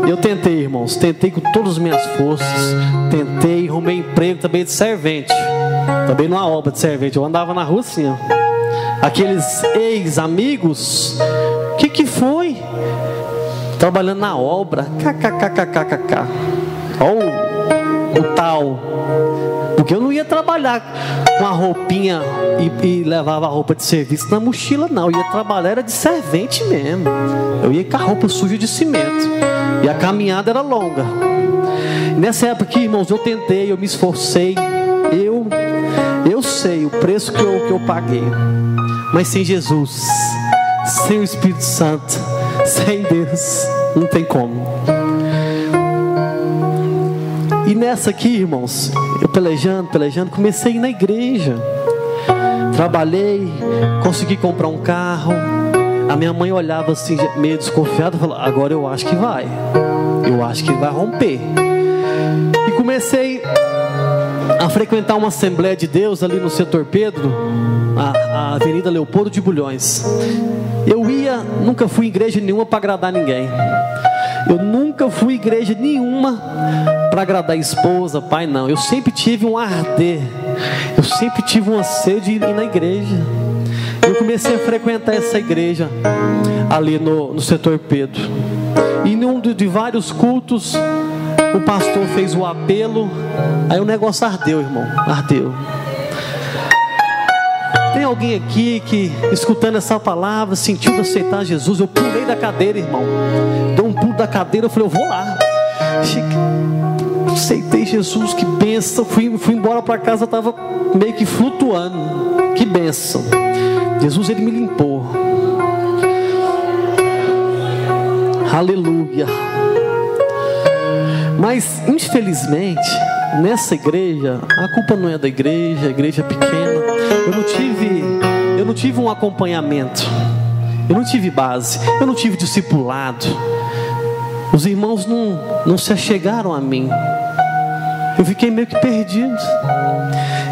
eu tentei, irmãos. Tentei com todas as minhas forças. Tentei, arrumei emprego também de servente. Também numa obra de servente. Eu andava na rua assim, ó. Aqueles ex-amigos. Que foi? Trabalhando na obra. KKKKKK. Olha o tal. Porque eu não ia trabalhar com a roupinha e levava a roupa de serviço na mochila, não. Eu ia trabalhar, era de servente mesmo. Eu ia com a roupa suja de cimento. E a caminhada era longa. Nessa época aqui, irmãos, eu tentei, eu me esforcei. Eu sei o preço que eu paguei. Mas sem Jesus, sem o Espírito Santo, sem Deus, não tem como. E nessa aqui, irmãos, eu pelejando, comecei a ir na igreja. Trabalhei, consegui comprar um carro. A minha mãe olhava assim, meio desconfiada, e falava, agora eu acho que vai. Eu acho que vai romper. E comecei a frequentar uma Assembleia de Deus ali no setor Pedro, a Avenida Leopoldo de Bulhões. Eu ia, nunca fui em igreja nenhuma para agradar ninguém. Eu nunca fui em igreja nenhuma para agradar a esposa, pai, não. Eu sempre tive um arder. Eu sempre tive uma sede de ir na igreja. Eu comecei a frequentar essa igreja ali no setor Pedro. E em um de vários cultos, o pastor fez o apelo. Aí o negócio ardeu, irmão. Ardeu. Tem alguém aqui que, escutando essa palavra, sentiu de aceitar Jesus? Eu pulei da cadeira, irmão. Dei um pulo da cadeira, eu falei, eu vou lá. Aceitei Jesus, que bênção. Fui embora para casa, estava meio que flutuando. Que bênção. Jesus, ele me limpou. Aleluia. Mas, infelizmente, nessa igreja, a culpa não é da igreja, a igreja é pequena. Eu não tive um acompanhamento, eu não tive base, eu não tive discipulado. Os irmãos não se achegaram a mim. Eu fiquei meio que perdido.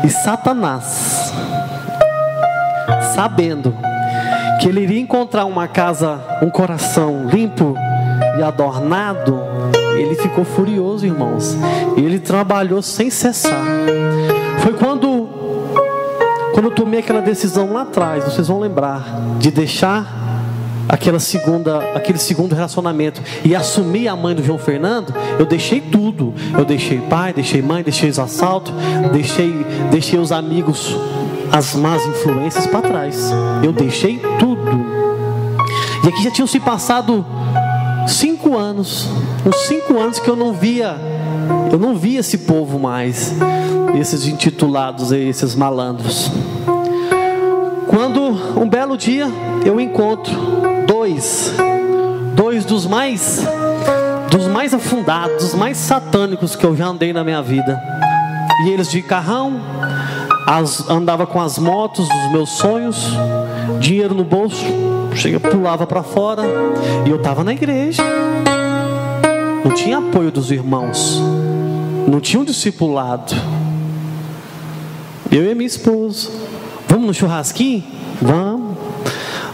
E Satanás, sabendo que ele iria encontrar uma casa, um coração limpo e adornado, ele ficou furioso, irmãos. E ele trabalhou sem cessar. Foi quando eu tomei aquela decisão lá atrás, vocês vão lembrar, de deixar aquele segundo relacionamento e assumir a mãe do João Fernando. Eu deixei tudo. Eu deixei pai, deixei mãe, deixei os assaltos, deixei os amigos, as más influências para trás. Eu deixei tudo. E aqui já tinham se passado 5 anos. Uns 5 anos que eu não via esse povo mais, esses intitulados aí, esses malandros. Quando um belo dia eu encontro dois dos mais afundados, dos mais satânicos que eu já andei na minha vida. E eles de carrão, andava com as motos dos meus sonhos, dinheiro no bolso, pulava para fora. E eu estava na igreja, não tinha apoio dos irmãos, não tinha um discipulado. Eu e minha esposa, vamos no churrasquinho? Vamos.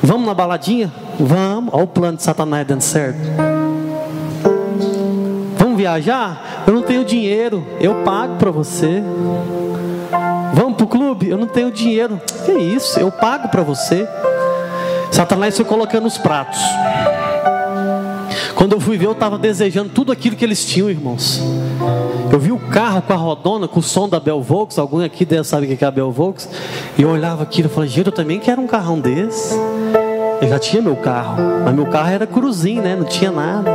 Vamos na baladinha? Vamos. Olha o plano de Satanás dando certo. Vamos viajar? Eu não tenho dinheiro, eu pago para você. Vamos pro clube? Eu não tenho dinheiro. Que isso? Eu pago para você. Satanás foi colocando os pratos. Quando eu fui ver, eu estava desejando tudo aquilo que eles tinham, irmãos. Eu vi o carro com a rodona, com o som da Bell Volks. Alguém aqui deve saber o que é a Bell Volks. E eu olhava aquilo e falei, gente, eu também quero um carrão desse. Eu já tinha meu carro, mas meu carro era cruzinho, né? Não tinha nada.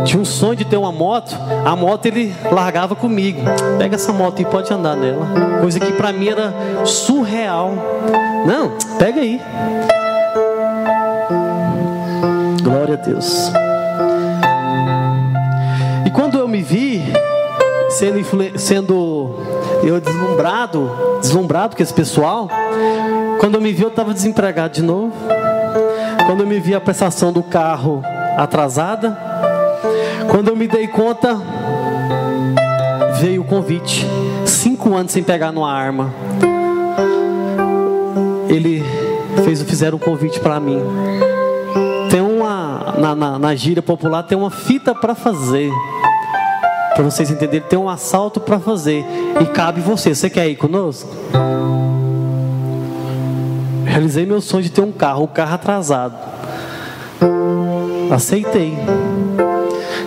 Tinha um sonho de ter uma moto. A moto ele largava comigo. Pega essa moto e pode andar nela. Coisa que para mim era surreal. Não, pega aí. Glória a Deus. E quando eu me vi sendo eu deslumbrado com esse pessoal, quando eu me vi, eu estava desempregado de novo. Quando eu me vi a prestação do carro atrasada, quando eu me dei conta, veio o convite. 5 anos sem pegar numa arma. Fizeram um convite para mim. Tem na gíria popular, tem uma fita para fazer. Para vocês entenderem, tem um assalto para fazer. E cabe você. Você quer ir conosco? Realizei meu sonho de ter um carro atrasado. Aceitei.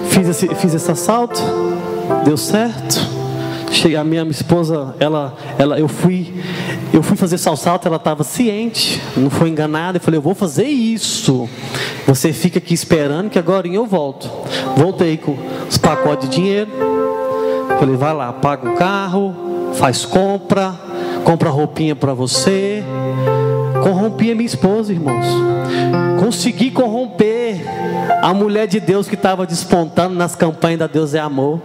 Fiz esse assalto. Deu certo. Cheguei, a minha esposa, eu fui fazer esse assalto, ela estava ciente, não foi enganada. Eu falei, eu vou fazer isso. Você fica aqui esperando que agora eu volto. Voltei com os pacotes de dinheiro. Falei, vai lá, paga o carro, faz compra roupinha para você. Corrompi a minha esposa, irmãos. Consegui corromper a mulher de Deus que estava despontando nas campanhas da Deus é Amor.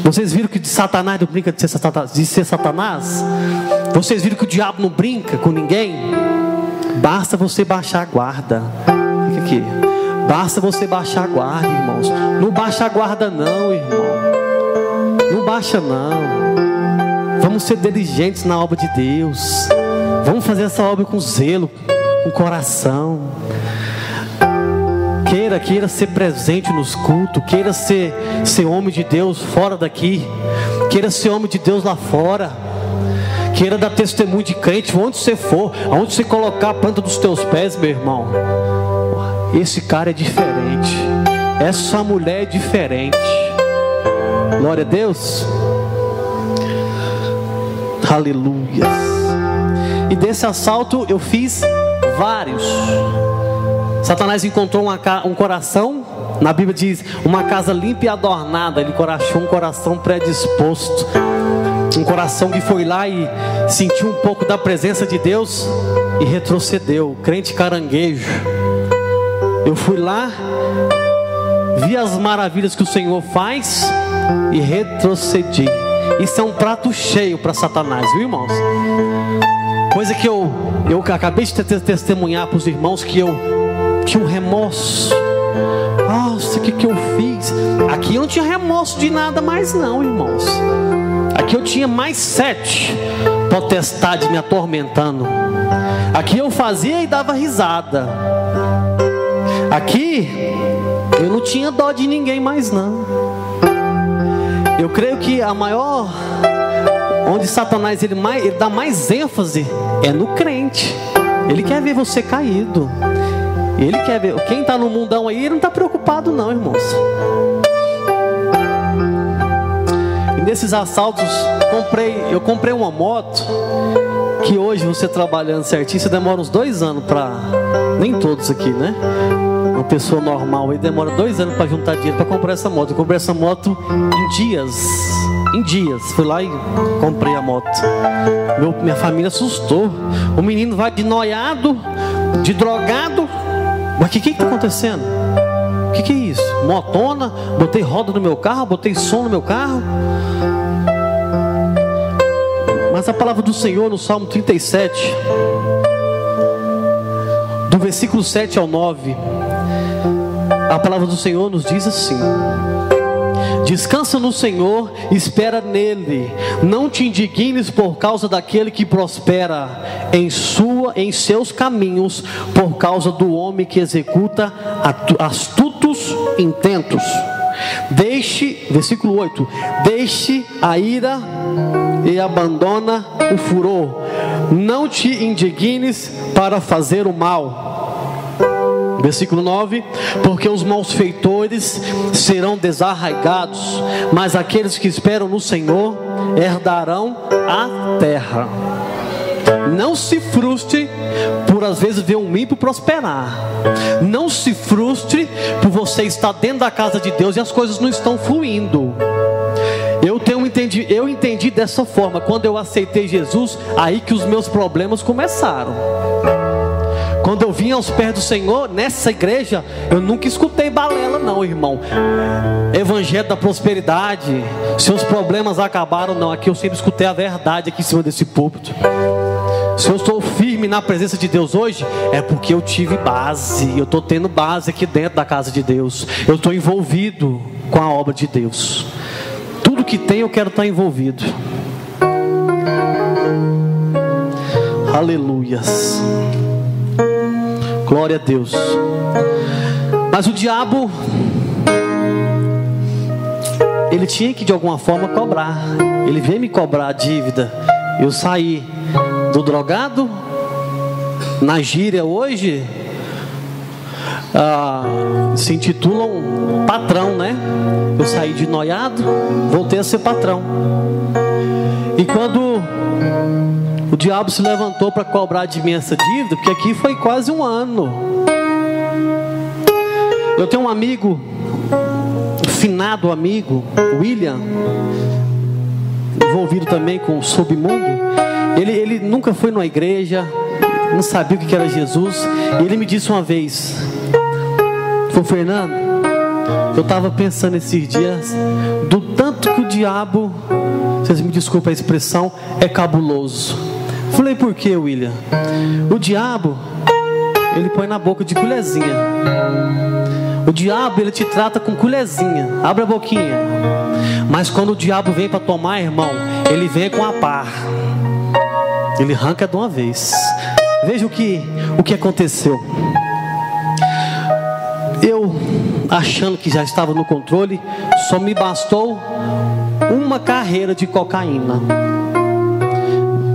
Vocês viram que de Satanás não brinca de ser Satanás? Vocês viram que o diabo não brinca com ninguém? Basta você baixar a guarda. Fica aqui. Basta você baixar a guarda, irmãos. Não baixa a guarda não, irmão. Não baixa não. Vamos ser diligentes na obra de Deus. Vamos fazer essa obra com zelo, com coração. Queira ser presente nos cultos. Queira ser homem de Deus fora daqui. Queira ser homem de Deus lá fora. Queira dar testemunho de crente onde você for, aonde você colocar a planta dos teus pés, meu irmão. Esse cara é diferente. Essa mulher é diferente. Glória a Deus. Aleluia. E desse assalto eu fiz vários. Satanás encontrou um coração, na Bíblia diz, uma casa limpa e adornada. Ele achou um coração predisposto, um coração que foi lá e sentiu um pouco da presença de Deus e retrocedeu, crente caranguejo. Eu fui lá, vi as maravilhas que o Senhor faz e retrocedi. Isso é um prato cheio para Satanás, viu, irmãos? Coisa que eu acabei de testemunhar para os irmãos, que eu tinha um remorso. Nossa, o que eu fiz? Aqui eu não tinha remorso de nada mais não, irmãos. Aqui eu tinha mais 7 potestades me atormentando. Aqui eu fazia e dava risada. Aqui eu não tinha dó de ninguém mais não. Eu creio que a maior, onde Satanás ele dá mais ênfase é no crente. Ele quer ver você caído. Ele quer ver. Quem está no mundão aí, ele não está preocupado não, irmãos. E nesses assaltos, eu comprei uma moto, que hoje você trabalhando certinho, você demora uns 2 anos para... Nem todos aqui, né? Uma pessoa normal aí demora 2 anos para juntar dinheiro para comprar essa moto. Eu comprei essa moto em dias. Fui lá e comprei a moto. Minha família assustou. O menino vai de noiado, de drogado. Mas o que está acontecendo? O que é isso? Motona, botei roda no meu carro, botei som no meu carro. Mas a palavra do Senhor no Salmo 37, do versículo 7 ao 9, a palavra do Senhor nos diz assim: descansa no Senhor, espera nele, não te indignes por causa daquele que prospera em seus caminhos, por causa do homem que executa astutos intentos. Versículo 8, deixe a ira e abandona o furor, não te indignes para fazer o mal. Versículo 9, porque os malfeitores serão desarraigados, mas aqueles que esperam no Senhor herdarão a terra. Não se frustre por às vezes ver um ímpio prosperar. Não se frustre por você estar dentro da casa de Deus e as coisas não estão fluindo. Eu entendi dessa forma. Quando eu aceitei Jesus, aí que os meus problemas começaram. Quando eu vim aos pés do Senhor, nessa igreja, eu nunca escutei balela não, irmão. Evangelho da prosperidade, seus problemas acabaram, não. Aqui eu sempre escutei a verdade aqui em cima desse púlpito. Se eu estou firme na presença de Deus hoje, é porque eu tive base. Eu estou tendo base aqui dentro da casa de Deus. Eu estou envolvido com a obra de Deus. Tudo que tem eu quero estar envolvido. Aleluias. Glória a Deus. Mas o diabo, ele tinha que de alguma forma cobrar. Ele veio me cobrar a dívida. Eu saí do drogado, na gíria hoje se intitula um patrão, né? Eu saí de noiado, voltei a ser patrão. E quando o diabo se levantou para cobrar de mim essa dívida, porque aqui foi quase 1 ano. Eu tenho um amigo, finado amigo, William, envolvido também com o submundo. Ele nunca foi numa igreja, não sabia o que era Jesus. E ele me disse uma vez: foi Fernando, eu estava pensando esses dias do tanto que o diabo, vocês me desculpem a expressão, é cabuloso. Falei, por que, William? O diabo, ele põe na boca de colherzinha. O diabo, ele te trata com colherzinha. Abre a boquinha. Mas quando o diabo vem para tomar, irmão, ele vem com a pá. Ele arranca de uma vez. Veja o que aconteceu. Eu, achando que já estava no controle, só me bastou uma carreira de cocaína.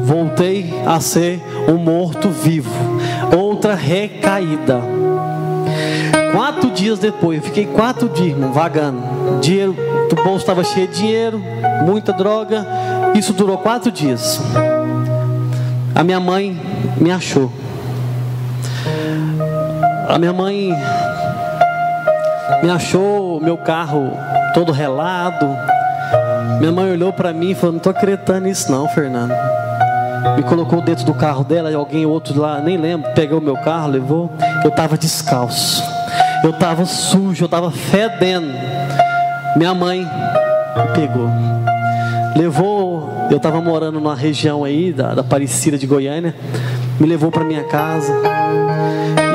Voltei a ser um morto-vivo. Outra recaída. 4 dias depois, eu fiquei 4 dias, irmão, vagando. Dinheiro, o bolso estava cheio de dinheiro, muita droga. Isso durou 4 dias. A minha mãe me achou. A minha mãe me achou, meu carro todo relado. Minha mãe olhou para mim e falou: não estou acreditando nisso não, Fernando. Me colocou dentro do carro dela, e alguém outro lá, nem lembro, pegou o meu carro, levou. Eu estava descalço, eu estava sujo, eu estava fedendo. Minha mãe me pegou, levou eu estava morando numa região aí da Aparecida de Goiânia, me levou para minha casa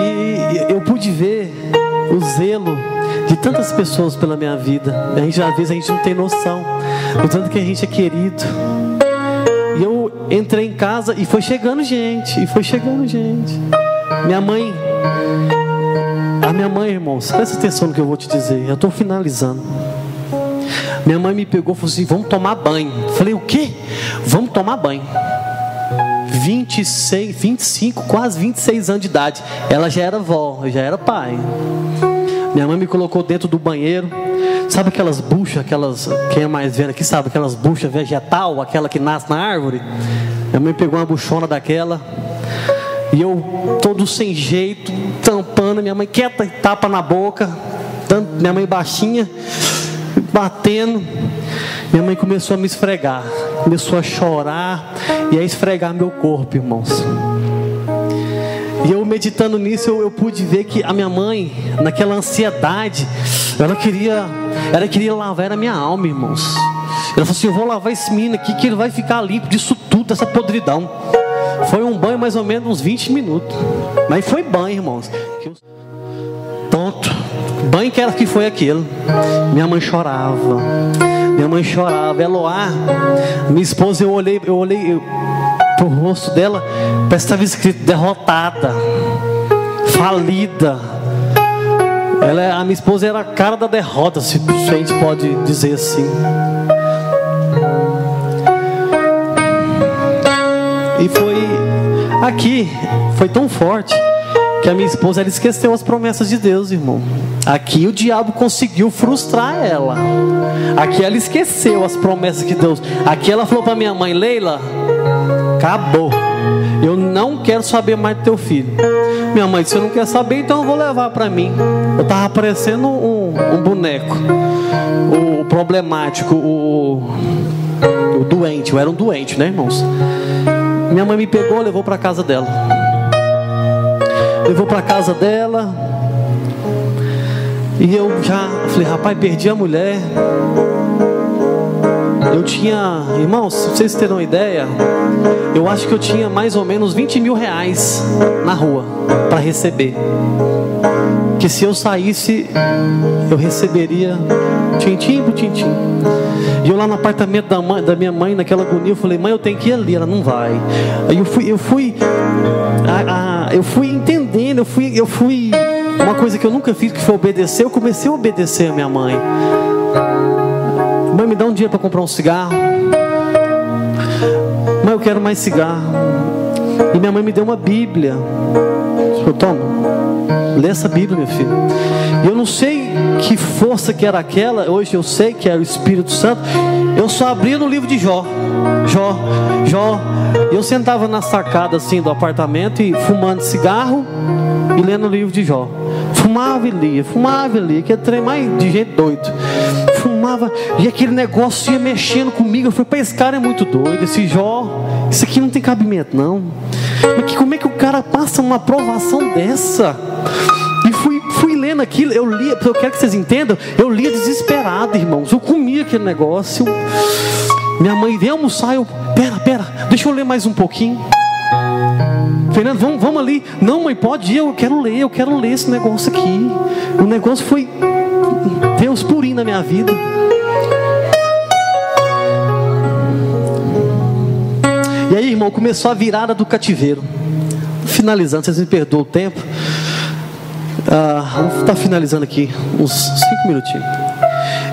e eu pude ver o zelo de tantas pessoas pela minha vida. Às vezes a gente não tem noção do tanto que a gente é querido. E eu entrei em casa e foi chegando gente. Minha mãe, irmãos, presta atenção no que eu vou te dizer. Eu estou finalizando. Minha mãe me pegou e falou assim: vamos tomar banho. Falei: o quê? Vamos tomar banho. 26, 25, quase 26 anos de idade. Ela já era vó, eu já era pai. Minha mãe me colocou dentro do banheiro. Sabe aquelas buchas, quem é mais velho aqui sabe, aquelas buchas vegetal, aquela que nasce na árvore? Minha mãe pegou uma buchona daquela. E eu, todo sem jeito, tampando. Minha mãe quieta, tapa na boca. Minha mãe baixinha, batendo. Minha mãe começou a me esfregar, começou a chorar e a esfregar meu corpo, irmãos. E eu meditando nisso, eu pude ver que a minha mãe, naquela ansiedade, ela queria lavar a minha alma, irmãos. Ela falou assim: eu vou lavar esse menino aqui, que ele vai ficar limpo disso tudo, dessa podridão. Foi um banho mais ou menos uns 20 minutos. Mas foi banho, irmãos. Tonto. Banho que foi aquilo. Minha mãe chorava. Eloá, minha esposa, eu olhei pro rosto dela, parece que estava escrito derrotada, falida. A minha esposa era a cara da derrota, se a gente pode dizer assim. E foi tão forte que a minha esposa, ela esqueceu as promessas de Deus, irmão. Aqui o diabo conseguiu frustrar ela. Aqui ela esqueceu as promessas de Deus. Aqui ela falou para minha mãe: Leila, acabou, eu não quero saber mais do teu filho. Minha mãe disse: você não quer saber, então eu vou levar para mim. Eu estava parecendo um boneco, o problemático, o doente. Eu era um doente, né, irmãos? Minha mãe me pegou, levou para casa dela. E eu já falei: rapaz, perdi a mulher. Eu tinha, irmãos, se vocês terem uma ideia, eu acho que eu tinha mais ou menos 20 mil reais na rua para receber. Que se eu saísse, eu receberia tintim por tintim. E eu lá no apartamento da minha mãe, naquela agonia, eu falei: mãe, eu tenho que ir ali. Ela: não vai. Aí eu fui entendendo, eu fui uma coisa que eu nunca fiz, que foi obedecer. Eu comecei a obedecer a minha mãe. Mãe, me dá um dinheiro para comprar um cigarro. Mãe, eu quero mais cigarro. E minha mãe me deu uma Bíblia. Eu: toma, lê essa Bíblia, meu filho. E eu não sei que força que era aquela. Hoje eu sei que era o Espírito Santo. Eu só abria no livro de Jó. E eu sentava na sacada assim do apartamento e fumando cigarro e lendo o livro de Jó. Fumava e lia, que trem mais de gente doido. Fumava e aquele negócio ia mexendo comigo. Eu falei: pai, esse cara é muito doido, esse Jó, isso aqui não tem cabimento não. Mas como é que o cara passa uma aprovação dessa? E fui lendo aquilo, eu lia, eu quero que vocês entendam, eu lia desesperado, irmãos. Eu comia aquele negócio. Minha mãe: vem almoçar. Eu: pera, deixa eu ler mais um pouquinho. Fernando, vamos ali. Não, mãe, pode ir, eu quero ler esse negócio aqui. O negócio foi Deus purinho na minha vida. E aí, irmão, começou a virada do cativeiro. Finalizando, vocês me perdoam o tempo. Vamos estar finalizando aqui uns 5 minutinhos.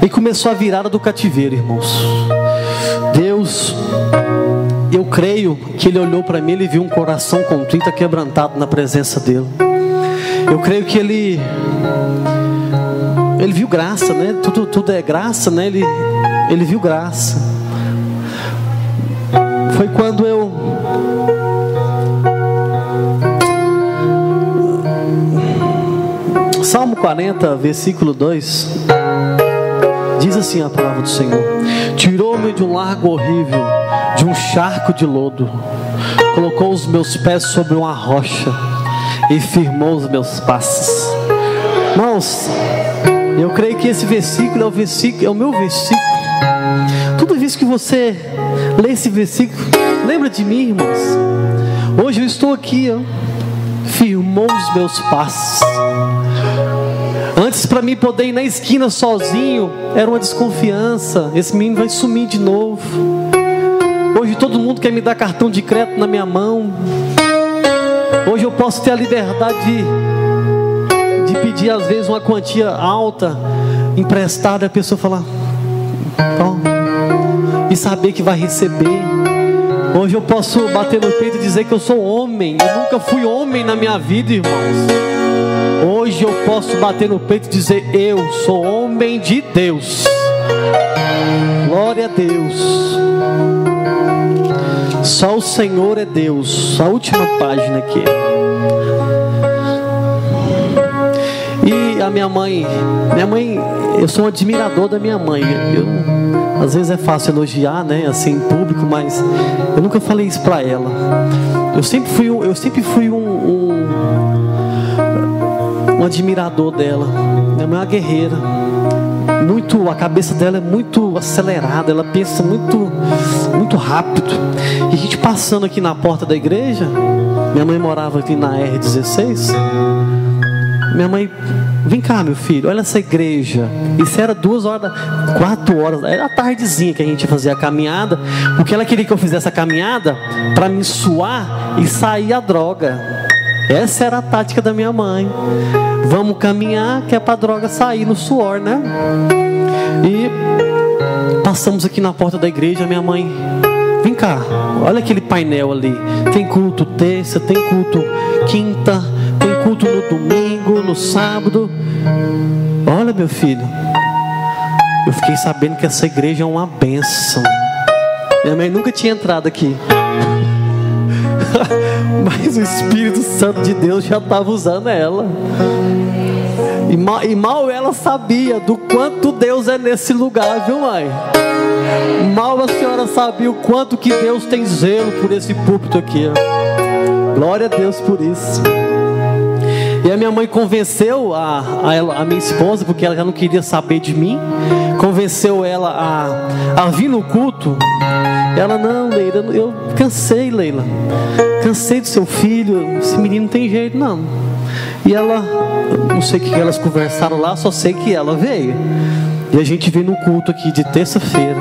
E começou a virada do cativeiro, irmãos. Deus, eu creio que Ele olhou para mim, Ele viu um coração contrito, quebrantado na presença dEle. Eu creio que Ele viu graça, né? Tudo é graça, né? Ele viu graça. Foi quando eu Salmo 40, versículo 2 diz assim a palavra do Senhor: tirou-me de um largo horrível, de um charco de lodo, colocou os meus pés sobre uma rocha e firmou os meus passos. Irmãos, eu creio que esse versículo é o meu versículo. Toda vez que você lê esse versículo, lembra de mim, irmãos. Hoje eu estou aqui, ó, firmou os meus passos. Antes, para mim poder ir na esquina sozinho, era uma desconfiança. Esse menino vai sumir de novo. Hoje todo mundo quer me dar cartão de crédito na minha mão. Hoje eu posso ter a liberdade de pedir às vezes uma quantia alta, emprestada, e a pessoa falar, e saber que vai receber. Hoje eu posso bater no peito e dizer que eu sou homem. Eu nunca fui homem na minha vida, irmãos. Hoje eu posso bater no peito e dizer, eu sou homem de Deus. Glória a Deus. Só o Senhor é Deus. A última página aqui. E a minha mãe, eu sou um admirador da minha mãe. Às vezes é fácil elogiar, né, assim em público, mas eu nunca falei isso para ela. Eu sempre fui um admirador dela. Minha mãe é uma guerreira. A cabeça dela é muito acelerada, ela pensa muito rápido. E a gente passando aqui na porta da igreja, minha mãe morava aqui na R16. Minha mãe, vem cá meu filho, olha essa igreja. Isso era 4 horas, era a tardezinha que a gente fazia a caminhada, porque ela queria que eu fizesse a caminhada para me suar e sair a droga. Essa era a tática da minha mãe. Vamos caminhar, que é para a droga sair no suor, né? E passamos aqui na porta da igreja. Minha mãe, vem cá, olha aquele painel ali. Tem culto terça, tem culto quinta, tem culto no domingo, no sábado. Olha meu filho, eu fiquei sabendo que essa igreja é uma bênção. Minha mãe nunca tinha entrado aqui, mas o Espírito Santo de Deus já estava usando ela. E mal ela sabia do quanto Deus é nesse lugar, viu mãe? Mal a senhora sabia o quanto que Deus tem zelo por esse púlpito aqui, ó. Glória a Deus por isso. E a minha mãe convenceu a minha esposa, porque ela já não queria saber de mim. Convenceu ela a vir no culto. Ela, não, Leila, eu cansei, Leila. Cansei do seu filho, esse menino não tem jeito não. E ela, não sei o que elas conversaram lá, só sei que ela veio. E a gente veio no culto aqui de terça-feira.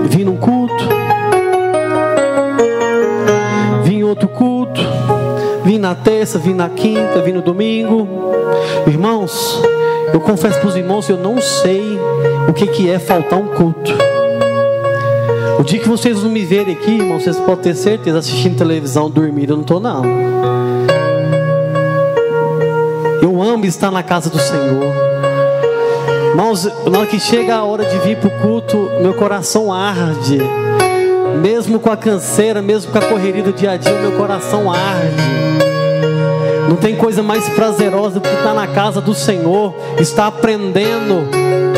Vim num culto, vim em outro culto, vim na terça, vim na quinta, vim no domingo. Irmãos, eu confesso para os irmãos, eu não sei o que é faltar um culto. O dia que vocês não me verem aqui, irmãos, vocês podem ter certeza, assistindo televisão, dormindo, eu não estou não. Eu amo estar na casa do Senhor. Irmãos, na hora que chega a hora de vir para o culto, meu coração arde. Mesmo com a canseira, mesmo com a correria do dia a dia, meu coração arde. Não tem coisa mais prazerosa do que estar na casa do Senhor, estar aprendendo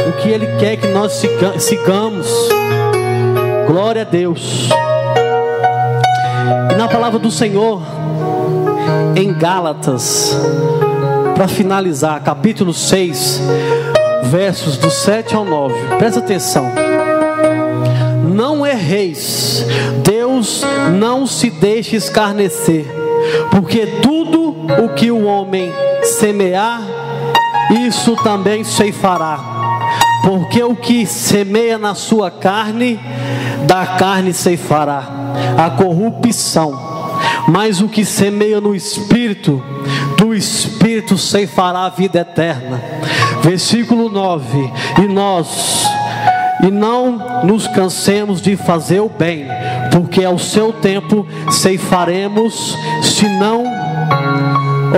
o que Ele quer que nós sigamos. Glória a Deus. E na palavra do Senhor, em Gálatas, para finalizar, capítulo 6, versos do 7 ao 9, presta atenção. Não erreis, Deus não se deixa escarnecer, porque tudo o que o homem semear, isso também ceifará. Porque o que semeia na sua carne, da carne ceifará a corrupção. Mas o que semeia no Espírito, do Espírito ceifará a vida eterna. Versículo 9. E não nos cansemos de fazer o bem, porque ao seu tempo ceifaremos, se não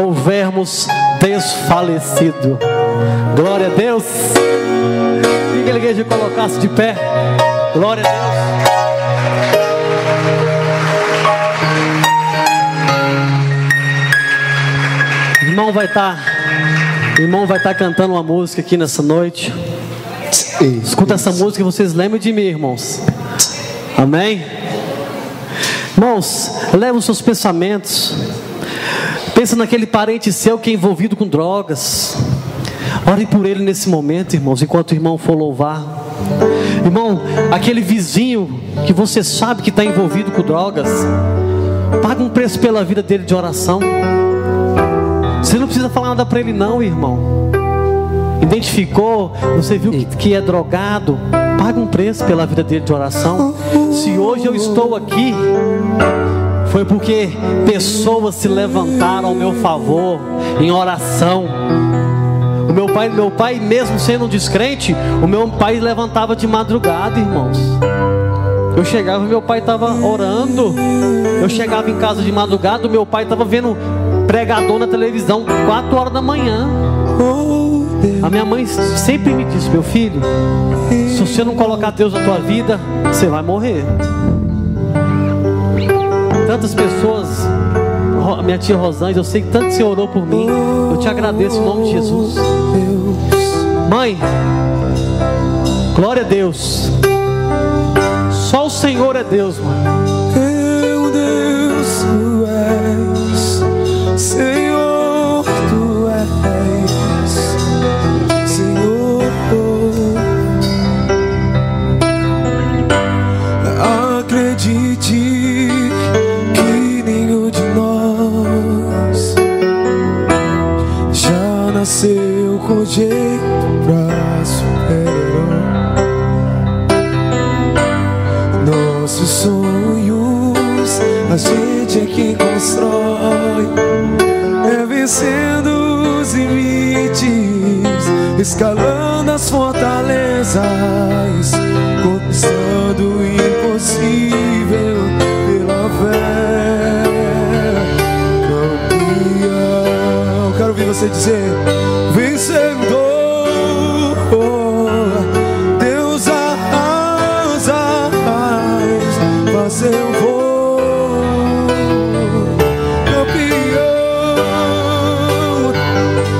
houvermos desfalecido. Glória a Deus. Que a igreja colocasse de pé. Glória a Deus. O irmão vai estar cantando uma música aqui nessa noite. Escuta essa música e vocês lembram de mim, irmãos. Amém? Irmãos, leva os seus pensamentos. Pensa naquele parente seu que é envolvido com drogas. Ore por ele nesse momento, irmãos, enquanto o irmão for louvar. Irmão, aquele vizinho que você sabe que está envolvido com drogas, paga um preço pela vida dele de oração. Você não precisa falar nada para ele não, irmão. Identificou, você viu que é drogado, paga um preço pela vida dele de oração. Se hoje eu estou aqui, foi porque pessoas se levantaram ao meu favor em oração. O meu pai mesmo sendo um descrente, o meu pai levantava de madrugada, irmãos. Eu chegava, meu pai estava orando. Eu chegava em casa de madrugada, o meu pai estava vendo pregador na televisão 4 horas da manhã. A minha mãe sempre me disse: meu filho, se você não colocar Deus na tua vida, você vai morrer. Tantas pessoas, minha tia Rosângela, eu sei que tanto você orou por mim. Eu te agradeço em nome de Jesus. Mãe, glória a Deus. Só o Senhor é Deus, mãe. Meu Deus, tu és Senhor, tu és Senhor. Acredite que nenhum de nós já nasceu com jeito pra super-herói. Nossos sonhos a gente é quem constrói, é vencendo os limites, escalando as fortalezas, conquistando o impossível pela fé. Campeão, quero ouvir você dizer: vencedor. Deus arrasa, mas eu vou. Campeão,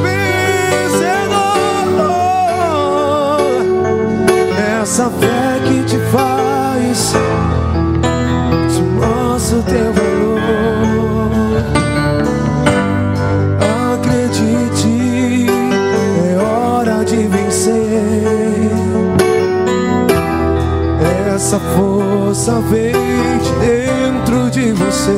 vencedor. Essa fé que te faz, te mostra o teu valor. Acredite, é hora de vencer. Essa força vem de dentro de você.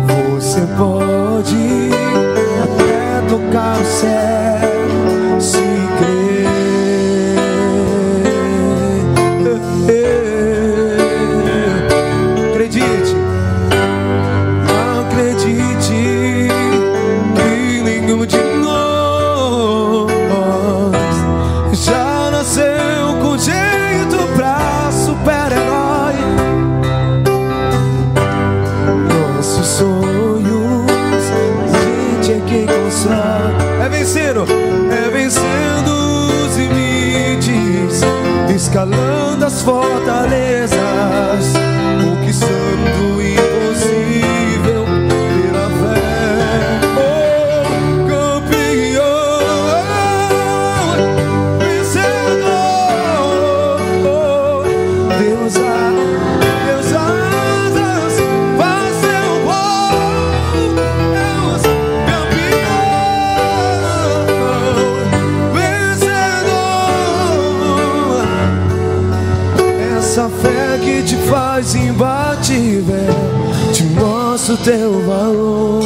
Você pode até tocar o céu se crer. Acredite, acredite que nenhum de nós já nasceu com jeito pra super-herói. Nossos sonhos a gente é quem constrói, é vencendo os limites, escalando as fortalezas, conquistando o impossível pela fé. Oh, campeão, vencedor. Deus asas, faz seu voo. Deus, campeão, vencedor. Essa fé que te faz imbatível, te mostra o teu valor.